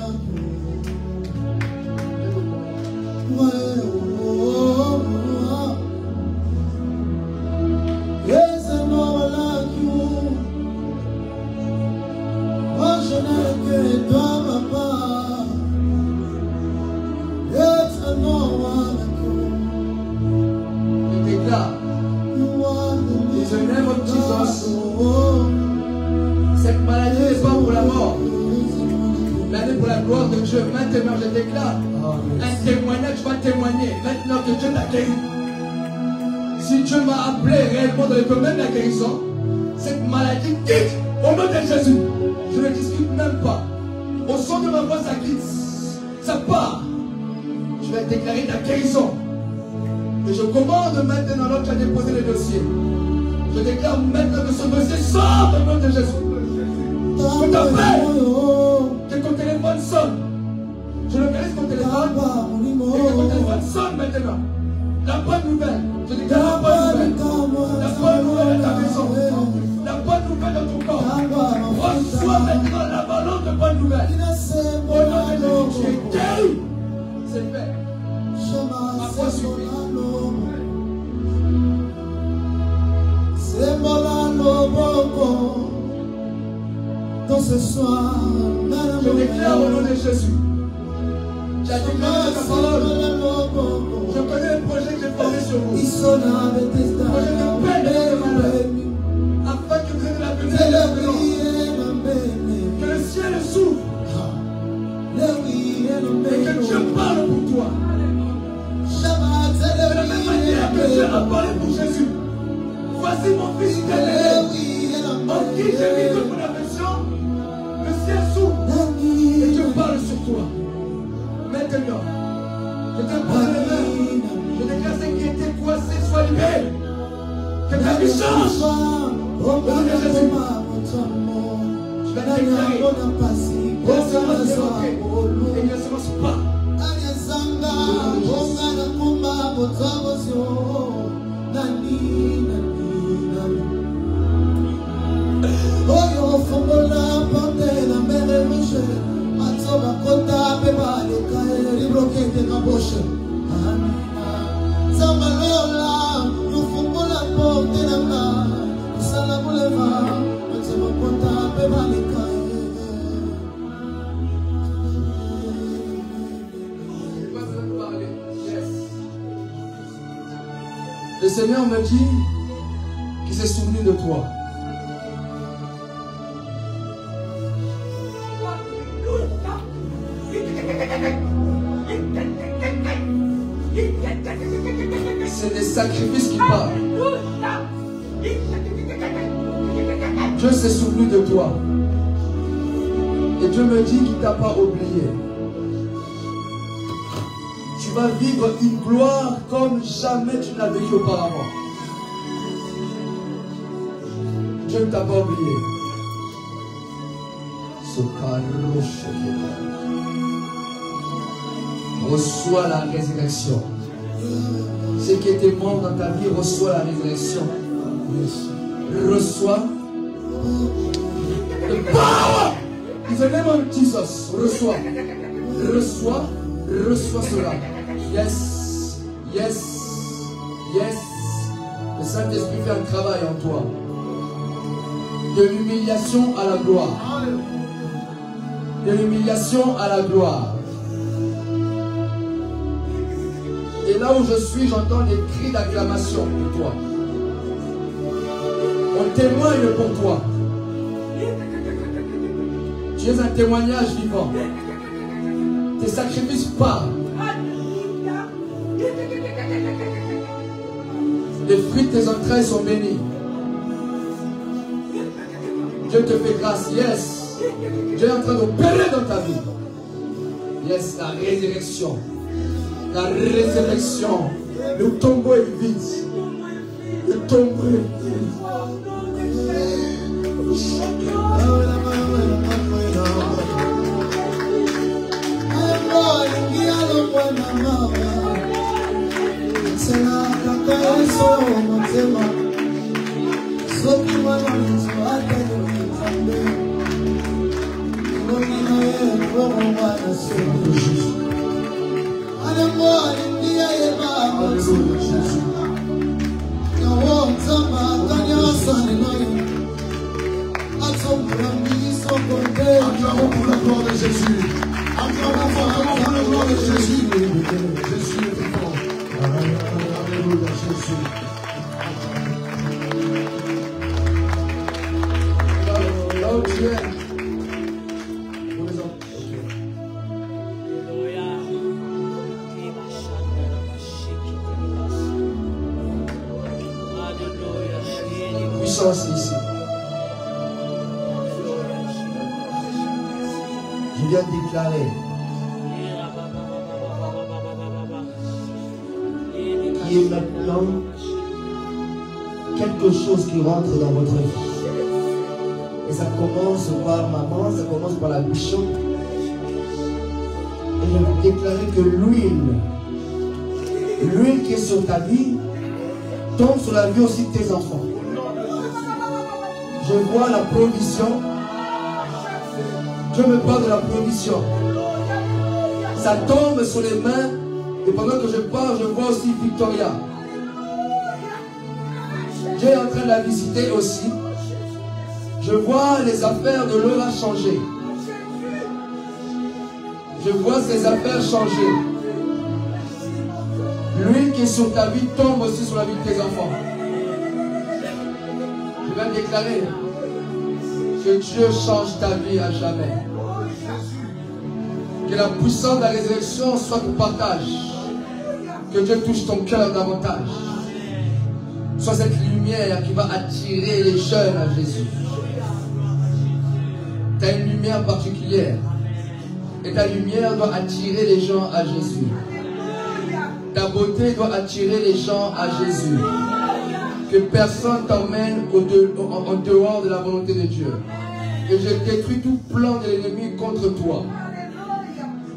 There's no one like you. Moi je n'ai que toi, papa. There's no one like you. Je déclare. You are the In the name of Jesus. oh. Cette maladie n'est pas pour la mort. Mais elle est pour la gloire de Dieu. Maintenant, je déclare un témoignage. Tu vas témoigner maintenant que Dieu t'a guéri. Si Dieu m'a appelé réellement dans le domaine de la guérison, cette maladie quitte au nom de Jésus. Je ne discute même pas. Au son de ma voix, ça quitte. Ça part. Je vais déclarer la guérison. Et je commande maintenant l'homme qui a déposé le dossier. Je déclare maintenant que ce dossier sort au nom de Jésus. Je t'appelle. Que ton téléphone sonne. Je localise ton téléphone. Et que ton téléphone sonne maintenant. La bonne nouvelle. Je déclare la bonne nouvelle. La bonne nouvelle à ta maison. La bonne nouvelle dans ton corps. Reçois maintenant la ballon de bonne nouvelle. Au nom de Jésus, tu es guéri. C'est fait. Ma foi suffit. C'est mon amour. Dans ce soir, je déclare au nom de Jésus. Tu as déclaré ta parole. Je connais le projet que j'ai formé sur vous. Projet de paix et de malheur. Afin que vous ayez la venue et l'espérance. Que le ciel s'ouvre. Et que Dieu parle pour toi. De la même manière que Dieu a parlé pour Jésus. Voici mon fils bien-aimé. En qui j'ai mis toute mon affection. Le ciel s'ouvre et Dieu parle sur toi. Maintenant, je te pose les mains. Je déclare ce qui était coincé soit libéré. Que ta vie change. Au nom de Jésus. Je vais déclarer. Laisse-moi se moquer. Et ne se moque pas. Oyo fongola porte la mere miche Atsoba kota peba le kae Ribroke te kaboshe Amina Zamba lola Yo fongola porte la ma Sala bouleva Atsoba kota peba le kae Le Seigneur me dit qu'il s'est souvenu de toi. C'est des sacrifices qui parlent. Dieu s'est souvenu de toi. Et Dieu me dit qu'il ne t'a pas oublié. Tu vas vivre une gloire comme jamais tu n'as vécu auparavant. Dieu ne t'a pas oublié. Reçois la résurrection. Ce qui était mort dans ta vie, reçois la résurrection. Reçois the power in the name of Jesus. Reçois. Reçois. Reçois cela. Yes. Yes. Yes. Le Saint-Esprit fait un travail en toi. De l'humiliation à la gloire. De l'humiliation à la gloire. Et là où je suis, j'entends des cris d'acclamation pour toi. On témoigne pour toi. Tu es un témoignage vivant. Tes sacrifices parlent. Les fruits de tes entrailles sont bénis. Dieu te fait grâce. Yes. Dieu est en train d'opérer dans ta vie. Yes, la résurrection. La résurrection. Le tombeau est vide. Le tombeau est vide. Acclamons pour la gloire de Jésus. Acclamons pour la gloire de Jésus. Jésus est vivant. Alléluia, Jésus. Là où tu es. Pour les autres. Puissance ici. Je viens de déclarer qu'il y ait maintenant quelque chose qui rentre dans votre vie. Et ça commence par maman, ça commence par la bishop. Et je vais déclarer que l'huile qui est sur ta vie, tombe sur la vie aussi de tes enfants. Je vois la provision. Dieu me parle de la provision. Ça tombe sur les mains. Et pendant que je parle, je vois aussi Victoria. Dieu est en train de la visiter aussi. Je vois les affaires de Laura changer. Je vois ses affaires changer. L'huile qui est sur ta vie tombe aussi sur la vie de tes enfants. Je vais déclarer que Dieu change ta vie à jamais. Que la puissance de la résurrection soit ton partage. Que Dieu touche ton cœur davantage. Sois cette lumière qui va attirer les jeunes à Jésus. Tu as une lumière particulière. Et ta lumière doit attirer les gens à Jésus. Ta beauté doit attirer les gens à Jésus. Que personne t'emmène en dehors de la volonté de Dieu. Et je détruis tout plan de l'ennemi contre toi.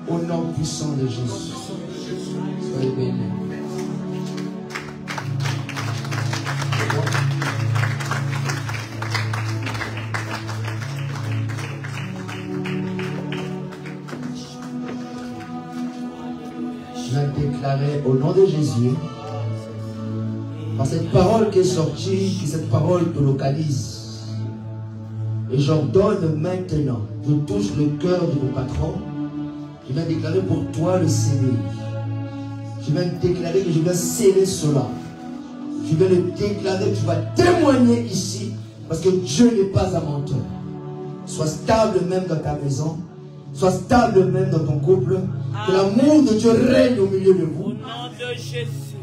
Au nom puissant de Jésus. Soyez bénis. Je vais déclarer au nom de Jésus, par cette parole qui est sortie, que cette parole te localise. Et j'ordonne maintenant, je touche le cœur de mon patron. Je viens déclarer pour toi le CDI. Je viens déclarer que je viens sceller cela. Je viens le déclarer, tu vas témoigner ici, parce que Dieu n'est pas un menteur. Sois stable même dans ta maison. Sois stable même dans ton couple. Que l'amour de Dieu règne au milieu de vous. Au nom de Jésus.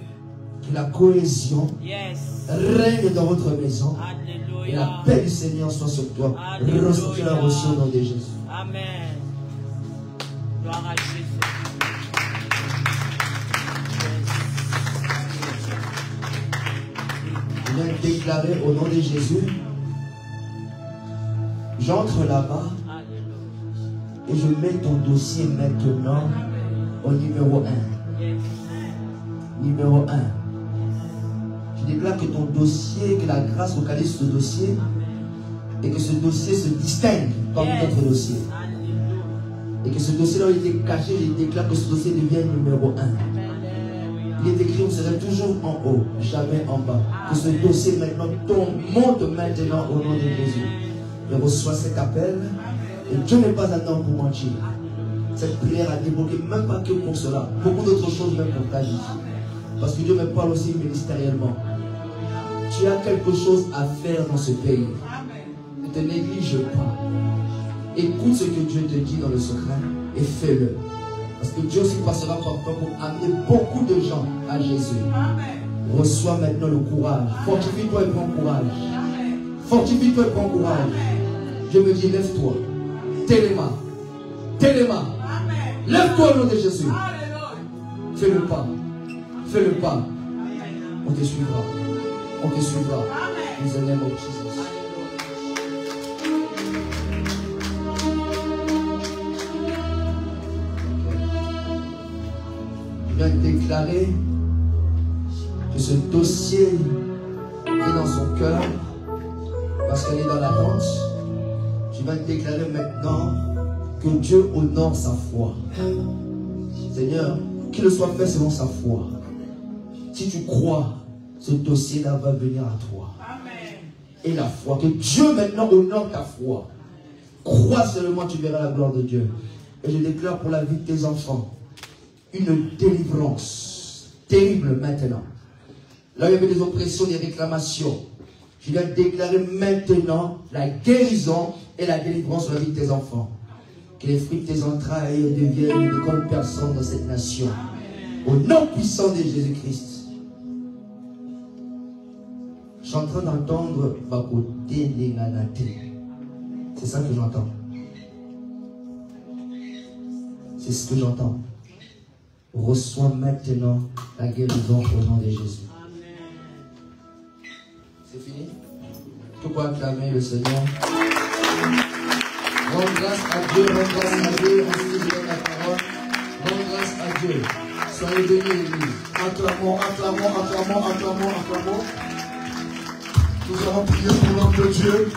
Que la cohésion règne dans votre maison. Alléluia. Et la paix du Seigneur soit sur toi. Reçois la reçu au nom de Jésus. Amen. Gloire à Jésus. Je viens déclarer au nom de Jésus. J'entre là-bas. Et je mets ton dossier maintenant au numéro 1. Numéro 1. Je déclare que ton dossier, que la grâce localise ce dossier et que ce dossier se distingue parmi d'autres dossiers. Et que ce dossier-là a été caché, je déclare que ce dossier devienne numéro 1. Il est écrit, vous serez toujours en haut, jamais en bas. Que ce dossier maintenant monte maintenant au nom de Jésus. Je reçois cet appel. Et Dieu n'est pas un homme pour mentir. Cette prière a débloqué même pas que pour cela. Beaucoup d'autres choses même pour ta vie. Parce que Dieu me parle aussi ministériellement. Tu as quelque chose à faire dans ce pays. Ne te néglige pas. Écoute ce que Dieu te dit dans le secret et fais-le. Parce que Dieu aussi passera par toi pour amener beaucoup de gens à Jésus. Reçois maintenant le courage. Fortifie-toi et prends courage. Fortifie-toi et prends courage. Je me dis, lève-toi. Téléma. Téléma. Lève-toi au nom de Jésus. Fais le pas. Fais le pas. On te suivra. On te suivra. In the name of Jesus. Je viens de déclarer que ce dossier est dans son cœur parce qu'elle est dans la danse. Je viens de déclarer maintenant que Dieu honore sa foi. Seigneur, qu'il le soit fait selon sa foi. Si tu crois, ce dossier-là va venir à toi. Amen. Et la foi, que Dieu maintenant honore ta foi. Crois seulement, tu verras la gloire de Dieu. Et je déclare pour la vie de tes enfants une délivrance terrible maintenant. Là où il y avait des oppressions, des réclamations, je viens de déclarer maintenant la guérison et la délivrance sur la vie de tes enfants. Que les fruits de tes entrailles deviennent de grandes personnes dans cette nation. Au nom puissant de Jésus-Christ. Je suis en train d'entendre Bakote Nenganate. C'est ça que j'entends. C'est ce que j'entends. Reçois maintenant la guérison au nom de Jésus. C'est fini? Tu peux acclamer le Seigneur. Rends grâce à Dieu, rends grâce à Dieu, ainsi je donne la parole. Rends grâce à Dieu. Soyez bénis, l'église. Acclamons, acclamons, acclamons, acclamons, acclamons. Nous allons prier pour l'homme de Dieu.